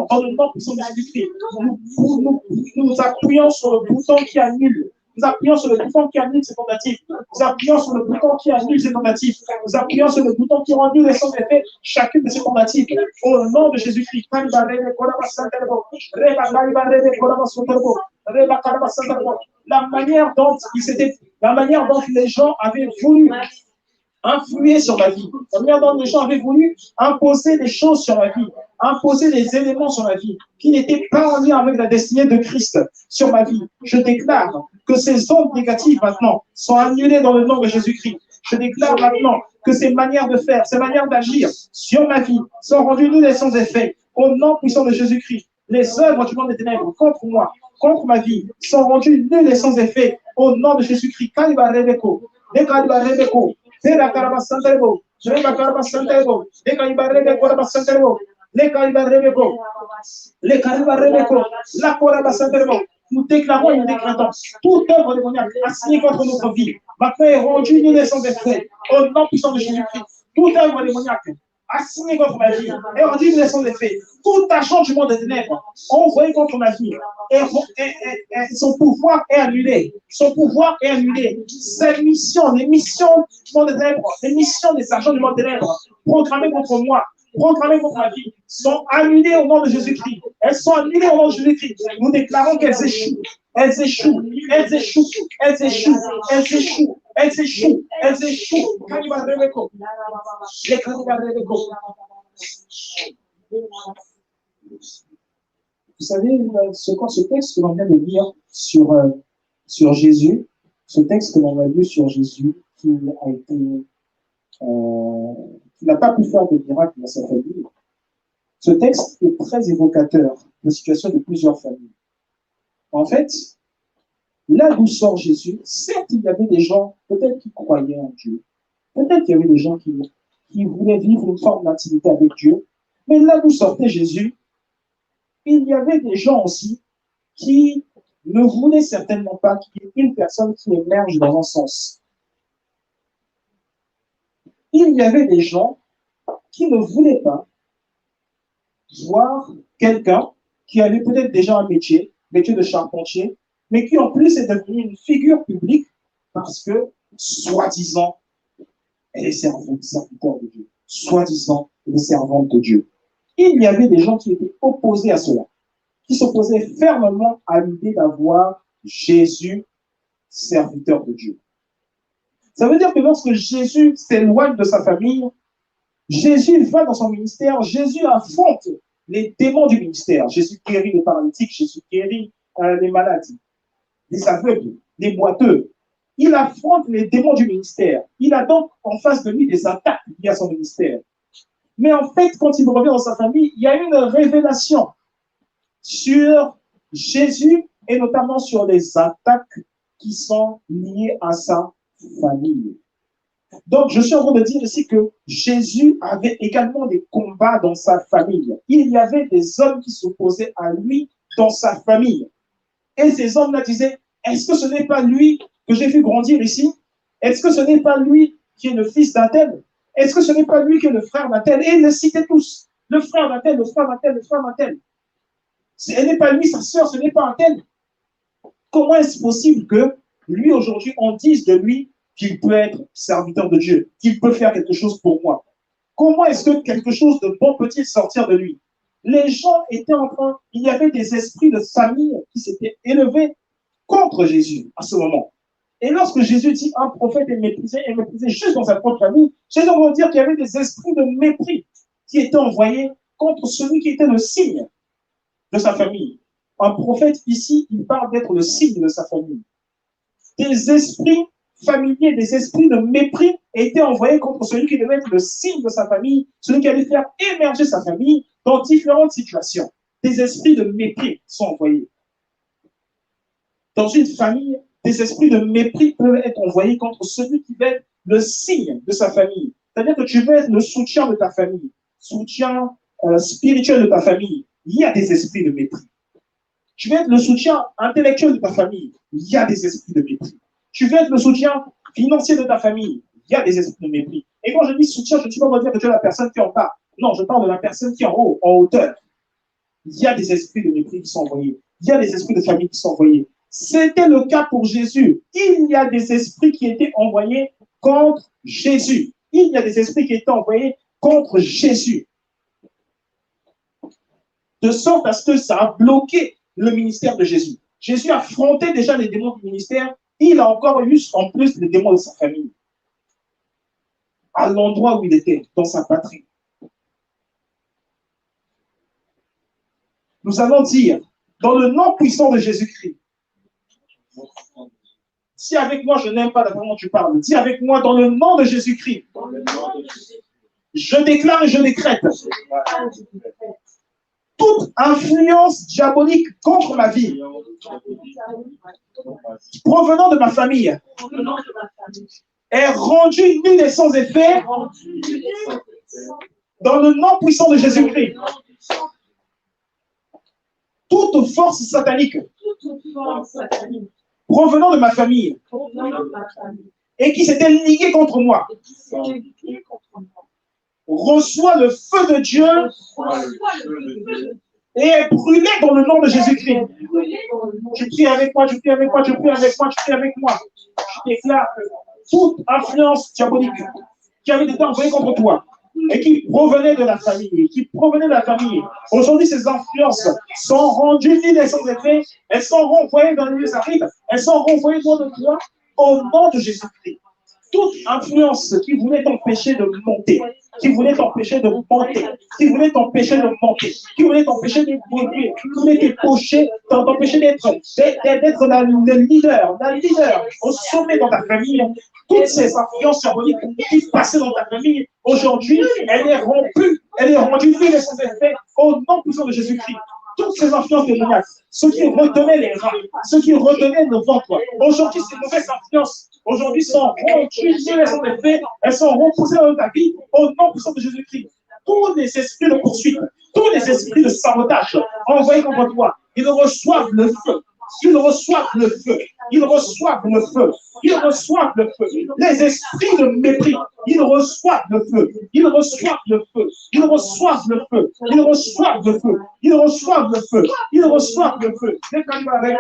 dans le nom puissant de Jésus-Christ. Nous appuyons sur le bouton qui annule. Nous appuyons sur le bouton qui annule ces tentatives. Nous appuyons sur le bouton qui annule ces tentatives. Nous appuyons sur le bouton qui rend nul et sans effet chacune de ces tentatives. Au nom de Jésus-Christ. La manière dont les gens avaient voulu influer sur ma vie. La manière dont les gens avaient voulu imposer des choses sur ma vie, imposer des éléments sur ma vie qui n'étaient pas en lien avec la destinée de Christ sur ma vie. Je déclare que ces ondes négatives maintenant sont annulées dans le nom de Jésus-Christ. Je déclare maintenant que ces manières de faire, ces manières d'agir sur ma vie sont rendues nulles et sans effet au nom puissant de Jésus-Christ. Les œuvres du monde des ténèbres contre moi, contre ma vie, sont rendues nulles et sans effet au nom de Jésus-Christ. Nous déclarons et nous décrétons toute œuvre démoniaque assignée contre notre vie maintenant est rendue nulle et sans effet au nom puissant de Jésus-Christ. Toute œuvre démoniaque assignée contre ma vie est rendue nulle et sans effet. Tout agent du monde des ténèbres envoyé contre ma vie et son pouvoir est annulé. Son pouvoir est annulé. Ces missions, les missions du monde des ténèbres, les missions des agents du monde des ténèbres programmées contre moi, programmées contre ma vie, sont annulées au nom de Jésus-Christ. Elles sont annulées au nom de Jésus-Christ. Nous déclarons qu'elles échouent. Elles échouent. Elles échouent. Elles échouent. Elles échouent. Elles échouent. Elles échouent. Vous savez, ce texte que l'on vient de lire sur Jésus, ce texte que l'on a lu sur Jésus, qui n'a pas pu faire de miracle dans sa famille, ce texte est très évocateur de la situation de plusieurs familles. En fait, là d'où sort Jésus, certes, il y avait des gens, peut-être qui croyaient en Dieu, peut-être qu'il y avait des gens qui voulaient vivre une forme d'intimité avec Dieu, Mais là d'où sortait Jésus, il y avait des gens aussi qui ne voulaient certainement pas qu'il y ait une personne qui émerge dans un sens. Il y avait des gens qui ne voulaient pas voir quelqu'un qui avait peut-être déjà un métier de charpentier, mais qui en plus est devenu une figure publique parce que, soi-disant, elle est serviteur de Dieu. Soi-disant, elle est servante de Dieu. Il y avait des gens qui étaient opposés à cela, qui s'opposaient fermement à l'idée d'avoir Jésus, serviteur de Dieu. Ça veut dire que lorsque Jésus s'éloigne de sa famille, Jésus va dans son ministère, Jésus affronte les démons du ministère. Jésus guérit les paralytiques, Jésus guérit les maladies, les aveugles, les boiteux. Il affronte les démons du ministère. Il a donc en face de lui des attaques liées à son ministère. Mais en fait, quand il revient dans sa famille, il y a une révélation sur Jésus et notamment sur les attaques qui sont liées à sa famille. Donc, je suis en train de dire ici que Jésus avait également des combats dans sa famille. Il y avait des hommes qui s'opposaient à lui dans sa famille. Et ces hommes-là disaient, est-ce que ce n'est pas lui que j'ai vu grandir ici? Est-ce que ce n'est pas lui qui est le fils d'un tel? Est-ce que ce n'est pas lui qui est le frère d'un tel? Et ils le citaient tous. Le frère d'un tel, le frère d'un tel, le frère d'un tel. Ce n'est pas lui, sa sœur, ce n'est pas un tel. Comment est-ce possible que lui, aujourd'hui, on dise de lui qu'il peut être serviteur de Dieu, qu'il peut faire quelque chose pour moi? Comment est-ce que quelque chose de bon peut-il sortir de lui? Les gens étaient en train, il y avait des esprits de famille qui s'étaient élevés contre Jésus à ce moment. Et lorsque Jésus dit un prophète est méprisé juste dans sa propre famille, Jésus va dire qu'il y avait des esprits de mépris qui étaient envoyés contre celui qui était le signe de sa famille. Un prophète ici, il parle d'être le signe de sa famille. Des esprits familiers, des esprits de mépris étaient envoyés contre celui qui devait être le signe de sa famille, celui qui allait faire émerger sa famille dans différentes situations. Des esprits de mépris sont envoyés. Dans une famille, des esprits de mépris peuvent être envoyés contre celui qui va être le signe de sa famille. C'est-à-dire que tu veux être le soutien de ta famille, soutien spirituel de ta famille. Il y a des esprits de mépris. Tu veux être le soutien intellectuel de ta famille. Il y a des esprits de mépris. Tu veux être le soutien financier de ta famille. Il y a des esprits de mépris. Et quand je dis soutien, je ne suis pas en train de dire que tu es la personne qui est en bas. Non, je parle de la personne qui est en haut, en hauteur. Il y a des esprits de mépris qui sont envoyés. Il y a des esprits de famille qui sont envoyés. C'était le cas pour Jésus. Il y a des esprits qui étaient envoyés contre Jésus. Il y a des esprits qui étaient envoyés contre Jésus. De sorte à ce que ça a bloqué le ministère de Jésus. Jésus affrontait déjà les démons du ministère. Il a encore eu en plus les démons de sa famille. À l'endroit où il était, dans sa patrie. Nous allons dire, dans le nom puissant de Jésus-Christ, si avec moi je n'aime pas la façon dont tu parles, dis avec moi dans le nom de Jésus-Christ. Je déclare et je décrète toute influence diabolique contre ma vie, provenant de ma famille, est rendue nulle et sans effet dans le nom puissant de Jésus-Christ. Toute force satanique provenant de ma famille et qui s'était liée contre moi reçoit le feu de Dieu et est brûlé dans le nom de Jésus-Christ. Tu pries avec moi, tu pries avec moi, tu pries avec moi, tu pries avec moi. Je déclare que toute influence diabolique qui avait été envoyée contre toi et qui provenait de la famille, aujourd'hui ces influences sont rendues nulles et sans effet, elles sont renvoyées dans les lieux arides, elles sont renvoyées loin de toi au nom de Jésus-Christ. Toute influence qui voulait t'empêcher de monter, qui voulait t'empêcher de monter, qui voulait t'empêcher de monter, qui voulait t'empêcher de briller, qui voulait t'empêcher d'être le leader au sommet dans ta famille. Toutes ces influences diaboliques qui passaient dans ta famille, aujourd'hui, elle est rompue, elle est rendue nulle et sans effet au nom puissant de Jésus-Christ. Toutes ces influences démoniaques, ceux qui retenaient les reins, ceux qui retenaient le ventre, aujourd'hui, ces mauvaises influences, aujourd'hui, sont rendues nulle et sans effet, elles sont repoussées dans ta vie au nom puissant de Jésus-Christ. tous les esprits de poursuite, tous les esprits de sabotage envoyés contre toi, ils reçoivent le feu. Ils reçoivent le feu. Ils reçoivent le feu. Ils reçoivent le feu. Les esprits de mépris, ils reçoivent le feu. Ils reçoivent le feu. Ils reçoivent le feu. Ils reçoivent le feu. Ils reçoivent le feu. Ils reçoivent le feu. Les calibres avec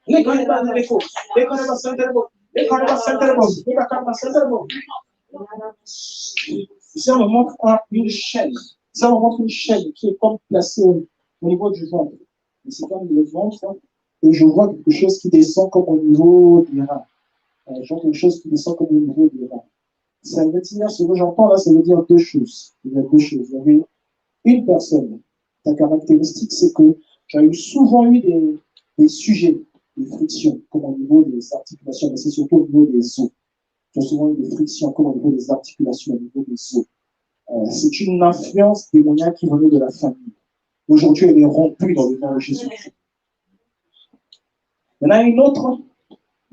les calibres avec les calibres centraux. Les calibres centraux. Les calibres centraux. Ça me montre une chaîne. Ça me montre une chaîne qui est comme placée au niveau du ventre. C'est comme le ventre. Et je vois quelque chose qui descend comme au niveau du rein. Je vois quelque chose qui descend comme au niveau du rein. Ça veut dire, ce que j'entends là, ça veut dire deux choses. Il y a deux choses. Il y avait une personne. Ta caractéristique, c'est que tu as souvent eu des sujets, des frictions, comme au niveau des articulations, mais c'est surtout au niveau des os. Tu as souvent eu des frictions, comme au niveau des articulations, au niveau des os. C'est une influence démoniaque qui venait de la famille. Aujourd'hui, elle est rompue dans le nom de Jésus-Christ. Il y en a une autre,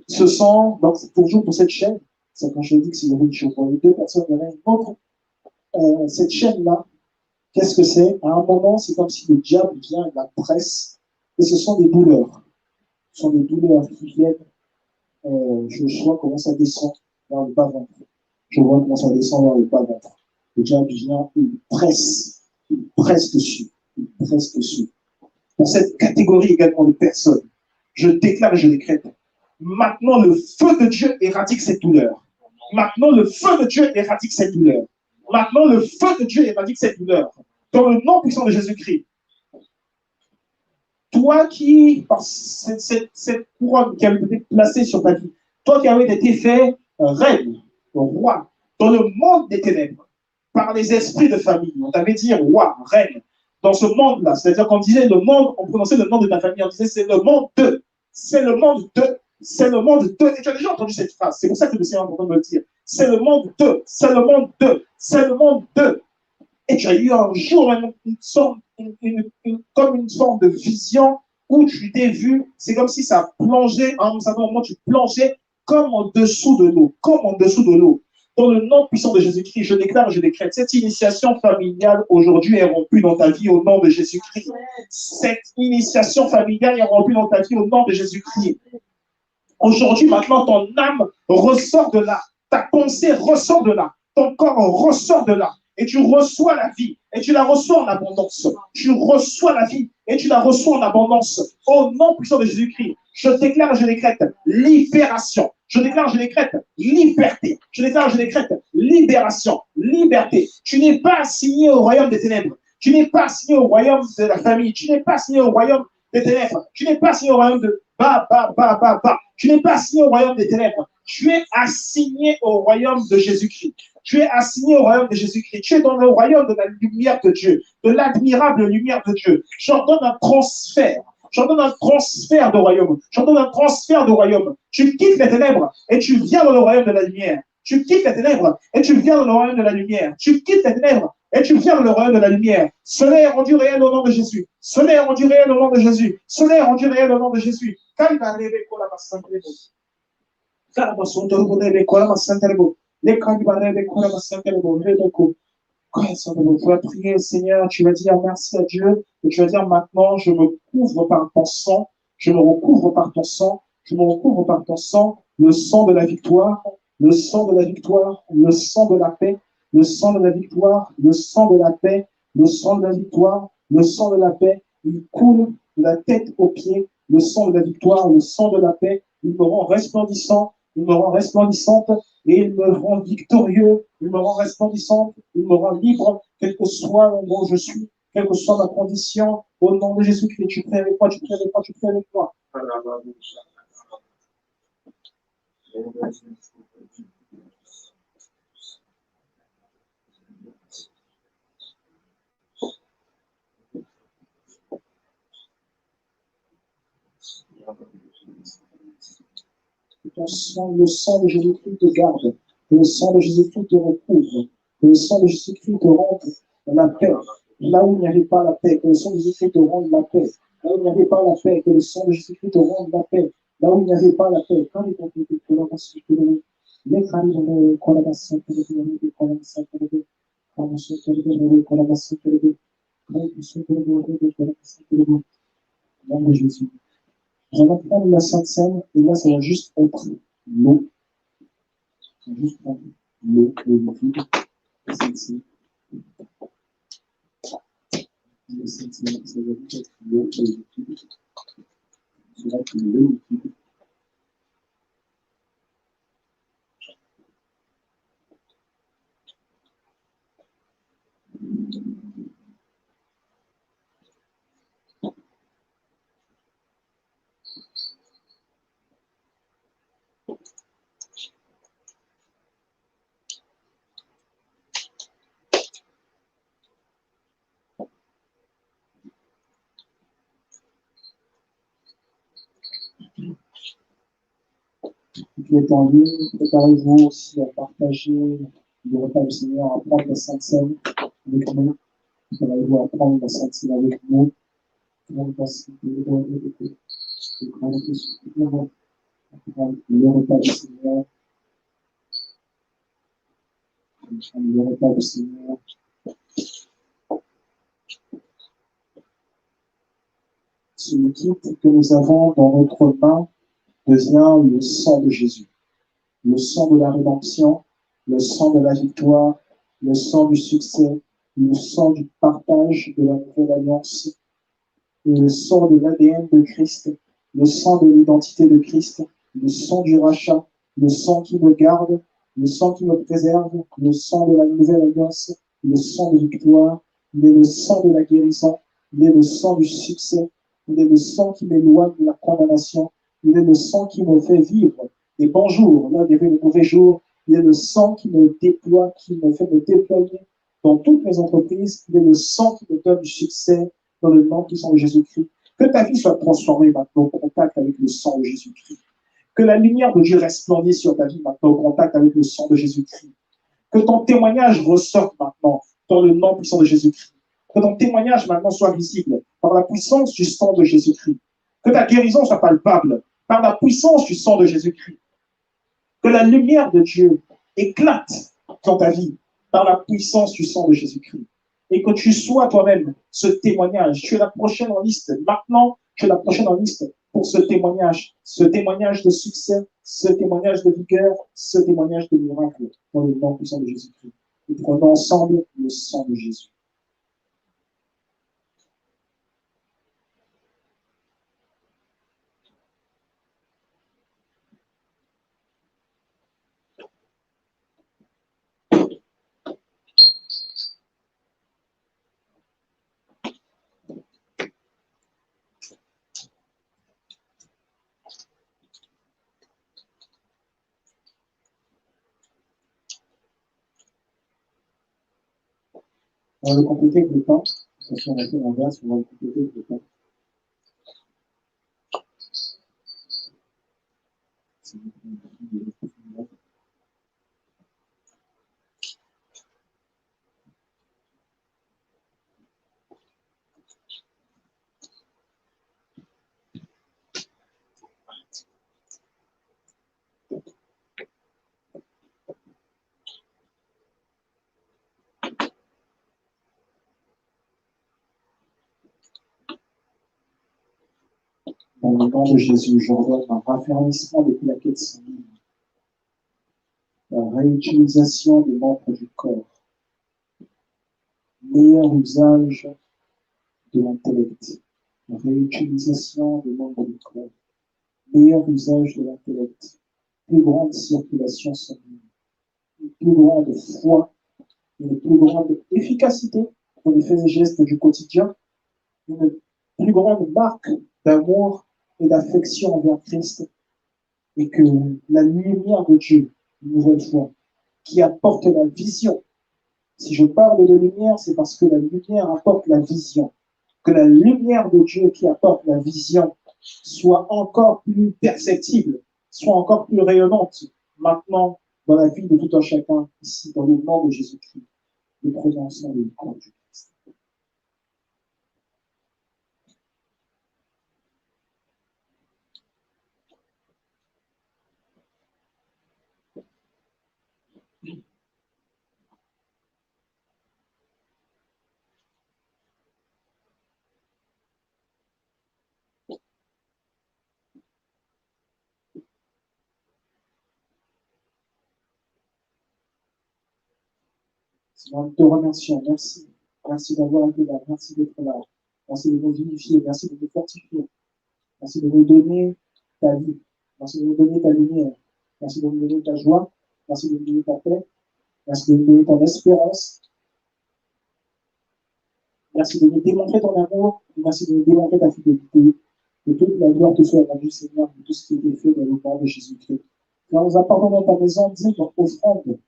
ce sont, donc toujours pour cette chaîne, c'est quand je dis que c'est une chose, pour les deux personnes, il y en a une autre, cette chaîne-là, qu'est-ce que c'est? À un moment, c'est comme si le diable vient et la presse, et ce sont des douleurs. Ce sont des douleurs qui viennent, je vois comment ça descend vers le bas-ventre. Je vois comment ça descend vers le bas-ventre. Le diable vient et il presse dessus, il presse dessus. Pour cette catégorie également de personnes, je déclare et je décrète. Maintenant, le feu de Dieu éradique cette douleur. Maintenant, le feu de Dieu éradique cette douleur. Maintenant, le feu de Dieu éradique cette douleur. Dans le nom puissant de Jésus-Christ. Toi qui, par cette couronne qui avait été placée sur ta vie, toi qui avais été fait reine, roi, dans le monde des ténèbres, par les esprits de famille, on t'avait dit roi, reine, dans ce monde-là, c'est-à-dire qu'on disait le monde, on prononçait le nom de ta famille, on disait c'est le monde de, c'est le monde de, c'est le monde de. Et tu as déjà entendu cette phrase, c'est pour ça que le Seigneur est en train de me le dire. C'est le monde de, c'est le monde de, c'est le monde de. Et tu as eu un jour comme une sorte de vision où tu t'es vu, c'est comme si ça plongeait, à un certain moment, tu plongeais comme en dessous de l'eau, comme en dessous de l'eau. Dans le nom puissant de Jésus-Christ, je déclare, je décrète, cette initiation familiale aujourd'hui est rompue dans ta vie au nom de Jésus-Christ. Cette initiation familiale est rompue dans ta vie au nom de Jésus-Christ. Aujourd'hui, maintenant, ton âme ressort de là, ta pensée ressort de là, ton corps ressort de là, et tu reçois la vie, et tu la reçois en abondance. Tu reçois la vie, et tu la reçois en abondance. Au nom puissant de Jésus-Christ, je déclare, je décrète libération. Je déclare, je décrète liberté. Je déclare, je décrète libération, liberté. Tu n'es pas assigné au royaume des ténèbres. Tu n'es pas assigné au royaume de la famille. Tu n'es pas assigné au royaume des ténèbres. Tu n'es pas assigné au royaume de Tu n'es pas assigné au royaume des ténèbres. Tu es assigné au royaume de Jésus-Christ. Tu es assigné au royaume de Jésus-Christ. Tu es dans le royaume de la lumière de Dieu, de l'admirable lumière de Dieu. J'ordonne un transfert. J'ordonne un transfert de royaume. J'ordonne un transfert de royaume. Tu quittes les ténèbres et tu viens dans le royaume de la lumière. Tu quittes les ténèbres et tu viens dans le royaume de la lumière. Tu quittes les ténèbres et tu viens dans le royaume de la lumière. Cela est rendu réel au nom de Jésus. Cela est rendu réel au nom de Jésus. Cela est rendu réel au nom de Jésus. Tu vas prier, Seigneur, tu vas dire merci à Dieu, et tu vas dire maintenant, je me couvre par ton sang, je me recouvre par ton sang, je me recouvre par ton sang, le sang de la victoire, le sang de la victoire, le sang de la paix, le sang de la victoire, le sang de la paix, le sang de la victoire, le sang de la paix, il coule de la tête aux pieds, le sang de la victoire, le sang de la paix, il me rend resplendissant, il me rend resplendissante, et il me rend victorieux, il me rend resplendissante, il me rend libre, quel que soit l'endroit où je suis, quelle que soit ma condition, au nom de Jésus-Christ, tu pries avec moi, tu pries avec moi, tu pries avec moi. Le sang de Jésus-Christ te garde, que le sang de Jésus-Christ te recouvre, que le sang de Jésus-Christ te rende la paix, là où il n'y avait pas la paix, que le sang de Jésus-Christ te rende la paix, là où il n'y avait pas la paix, que le sang de Jésus-Christ te rende la paix, là où il n'y avait pas la paix. Quand il t'a fait que la paix, les Nom de Jésus. On va prendre la Sainte Seine et là, ça va juste être l'eau. Ça va juste prendre l'eau, le liquide, la Sainte Seine. La Sainte Seine, ça va juste être l'eau, le liquide. Ça va être le liquide. Qui est en ligne, préparez-vous aussi à partager le repas du Seigneur, à prendre la Sainte Seine avec nous. Préparez-vous à prendre la Sainte Seine avec nous. On va se prendre le repas du Seigneur. Le repas du Seigneur. Ce liquide que nous avons dans notre main devient le sang de Jésus. Le sang de la rédemption, le sang de la victoire, le sang du succès, le sang du partage de la nouvelle alliance, le sang de l'ADN de Christ, le sang de l'identité de Christ, le sang du rachat, le sang qui me garde, le sang qui me préserve, le sang de la nouvelle alliance, le sang de victoire, il est le sang de la guérison, il est le sang du succès, il est le sang qui m'éloigne de la condamnation, il est le sang qui me fait vivre des bons jours, là, des mauvais jours, il est le sang qui me déploie, qui me fait me déployer dans toutes mes entreprises, il est le sang qui me donne du succès, dans le nom puissant de Jésus-Christ. Que ta vie soit transformée maintenant au contact avec le sang de Jésus-Christ. Que la lumière de Dieu resplendisse sur ta vie maintenant au contact avec le sang de Jésus-Christ. Que ton témoignage ressorte maintenant dans le nom puissant de Jésus-Christ. Que ton témoignage maintenant soit visible par la puissance du sang de Jésus-Christ. Que ta guérison soit palpable par la puissance du sang de Jésus-Christ. Que la lumière de Dieu éclate dans ta vie par la puissance du sang de Jésus-Christ. Et que tu sois toi-même ce témoignage. Tu es la prochaine en liste. Maintenant, tu es la prochaine en liste pour ce témoignage de succès, ce témoignage de vigueur, ce témoignage de miracle dans le nom puissant de Jésus-Christ. Et prenons ensemble le sang de Jésus. On va le compléter avec le temps. Si on a fait l'inverse, on va le compléter avec le temps. Dans le nom de Jésus, j'ordonne un raffermissement des plaquettes sanguines, la réutilisation des membres du corps, meilleur usage de l'intellect, la réutilisation des membres du corps, meilleur usage de l'intellect, plus grande circulation sanguine, une plus grande foi, une plus grande efficacité pour les faits et gestes du quotidien, une plus grande marque d'amour et d'affection envers Christ, et que la lumière de Dieu, une nouvelle fois, qui apporte la vision. Si je parle de lumière, c'est parce que la lumière apporte la vision. Que la lumière de Dieu qui apporte la vision soit encore plus perceptible, soit encore plus rayonnante maintenant dans la vie de tout un chacun ici, dans le nom de Jésus-Christ. Nous prenons ensemble le corps du Christ. Seigneur, nous te remercions. Merci. Merci d'avoir été là. Merci d'être là. Merci de nous unifier. Merci de nous fortifier. Merci de nous donner ta vie. Merci de nous donner ta lumière. Merci de nous donner ta joie. Merci de nous donner ta paix. Merci de nous donner ton espérance. Merci de nous démontrer ton amour. Merci de nous démontrer ta fidélité. Que toute la gloire te soit rendue, Seigneur, de tout ce qui a été fait dans le nom de Jésus-Christ. Quand nous apportons dans ta maison, dis notre offrande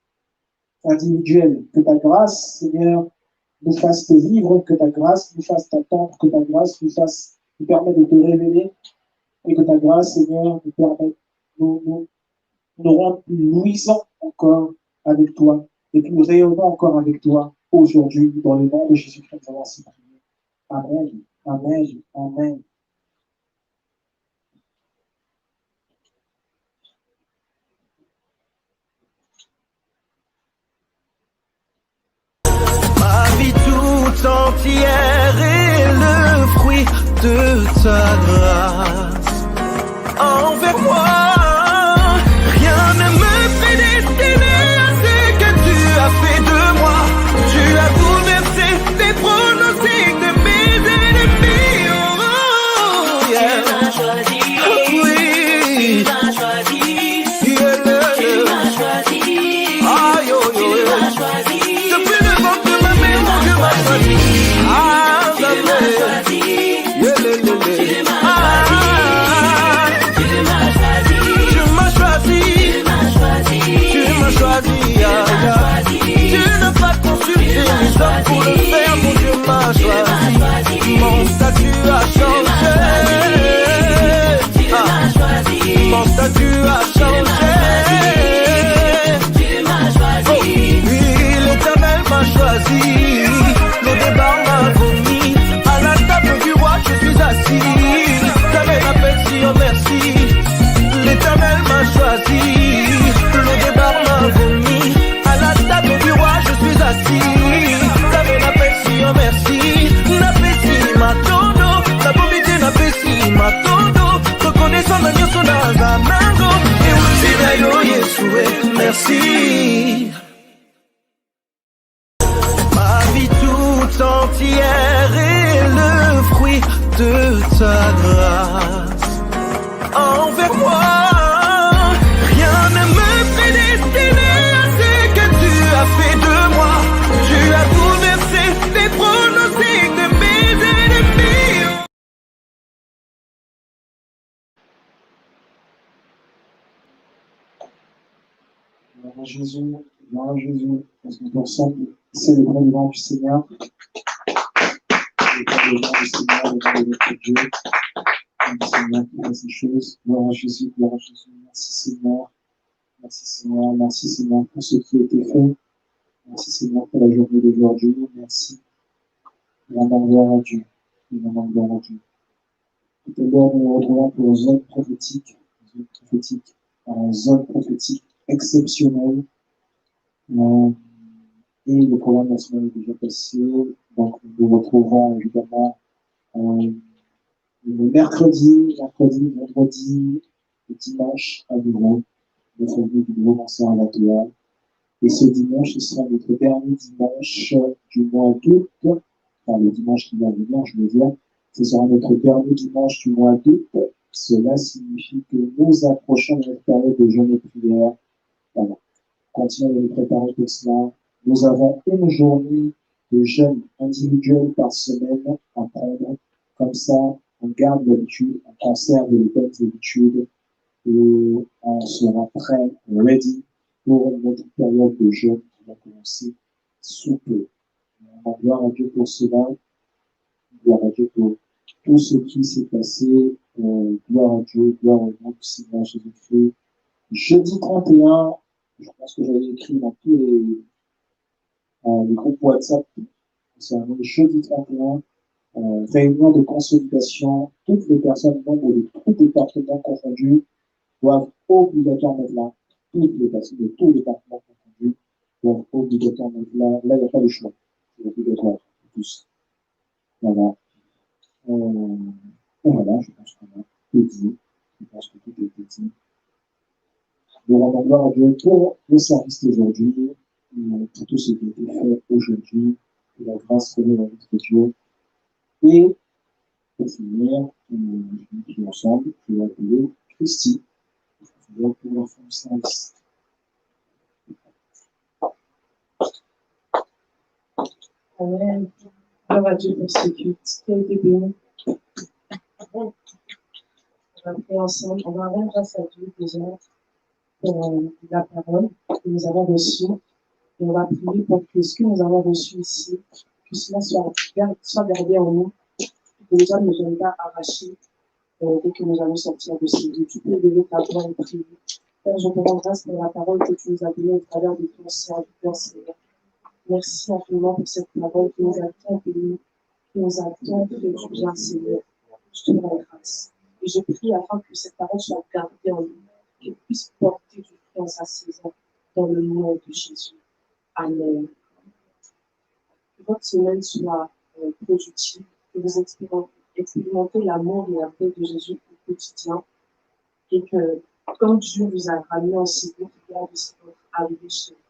individuelle. Que ta grâce, Seigneur, nous fasse te vivre, que ta grâce nous fasse t'attendre, que ta grâce nous permette de te révéler, et que ta grâce, Seigneur, nous permette, nous rende plus luisants encore avec toi, et plus rayonnants encore avec toi aujourd'hui, dans le nom de Jésus-Christ, nous avons ainsi prié. Amen, amen, amen. Ma vie tout entière est le fruit de ta grâce envers moi. Rien ne me prédestiner à ce que tu as fait de moi. Tu as bouleversé les pronostics de mes ennemis. Oh, yeah. Tu m'as choisi. Oui. Tu m'as choisi. Yeah. Tu m'as choisi. Aïe, oh, Tu yeah. m'as choisi. Depuis le ventre de ma mère, mon Dieu m'a choisi. Ah, Tu m'as choisi. yeah, Tu m'as choisi. Tu m'as choisi. tu m'as choisi. Tu m'as choisi. Tu m'as choisi. Tu n'as pas consulté les hommes pour le faire, mon Dieu m'a choisi. Mon statut a changé. Mon statut a changé. Oh, oui, l'Éternel m'a choisi. Le débat m'a vomi. À la table du roi, je suis assis. J'avais l'appel si oh merci. L'Éternel m'a choisi. Le débat m'a vomi. À la table du roi, je suis assis. J'avais l'appel si oh merci. N'appétit ma tono. La bonité n'appétit ma tono. Reconnaissant la Dieu son azanango. Et aussi d'ailleurs, Yeshua, merci. Ma vie tout entière est le fruit de ta grâce envers moi. Rien ne me prédestinait à ce que tu as fait de moi. Tu as bouleversé les pronostics de mes ennemis. Gloire à Jésus, gloire à Jésus. Parce que nous sommes célébrons le nom du Seigneur. Le nom du Seigneur, le nom de notre Dieu. Le Seigneur qui fait ces choses. Gloire à Jésus, gloire à Jésus. Merci Seigneur. Merci Seigneur. Merci Seigneur pour ce qui a été fait. Merci Seigneur pour la journée d'aujourd'hui. Merci. Vraiment gloire à Dieu. Vraiment gloire à Dieu. Tout à l'heure, nous nous retrouvons pour une zone prophétique. Une zone prophétique exceptionnelle. Et le programme de la semaine est déjà passé. Donc, nous nous retrouvons évidemment le mercredi, vendredi, le dimanche à nouveau. Notre vie du nouveau concert à la Théâtre. Et ce dimanche, ce sera notre dernier dimanche du mois d'août. Enfin, le dimanche qui va venir, je veux dire. Ce sera notre dernier dimanche du mois d'août. Cela signifie que nous approchons de notre période de jeûne et prière. Voilà. Continuons de nous préparer pour cela. Nous avons une journée de jeûne individuel par semaine à prendre. Comme ça, on garde l'habitude, on conserve les bonnes habitudes et on sera prêt, ready pour notre période de jeûne qui va commencer sous peu. On gloire à Dieu pour cela. Gloire à Dieu pour tout ce qui s'est passé. Gloire à Dieu, gloire au nom du Seigneur Jésus-Christ. Jeudi 31, je pense que j'avais écrit dans tous les groupes WhatsApp, c'est un jeudi 31, réunion de consolidation. Toutes les personnes membres de tous les départements confondus doivent obligatoirement être là. Toutes les personnes de tous les départements confondus doivent obligatoirement être là. Là, il n'y a pas de choix. C'est obligatoire pour tous. Voilà. Et voilà, je pense qu'on a tout dit. Je pense que tout est dit. Nous rendons gloire à Dieu pour le service d'aujourd'hui. pour tout ce qui a été fait aujourd'hui, que la grâce connaît dans notre Dieu. Et pour finir, je dis ensemble, je vais appeler Christy, pour l'enfant du service. Amen. Gloire à Dieu pour ce culte qui a été béni. On va prier ensemble. On va rendre grâce à Dieu déjà pour la parole que nous avons reçue. Et on va prier pour que ce que nous avons reçu ici, que cela soit gardé en nous, que les âmes ne viennent pas arracher dès que nous allons sortir de ces lieux. Tu peux lever ta voix et prier. Père, je te rends grâce pour la parole que tu nous as donnée au travers de ton serviteur, Seigneur. Merci infiniment pour cette parole qui nous a tant bénis, qui nous a tant fait du bien, Seigneur. Je te rends grâce. Et je prie afin que cette parole soit gardée en nous, qu'elle puisse porter du fruit en sa saison, dans le nom de Jésus. Amen. Que votre semaine soit productive, que vous expérimentez l'amour et la paix de Jésus au quotidien, et que, comme Dieu vous a ramené en séjour, il va aussi arriver chez vous.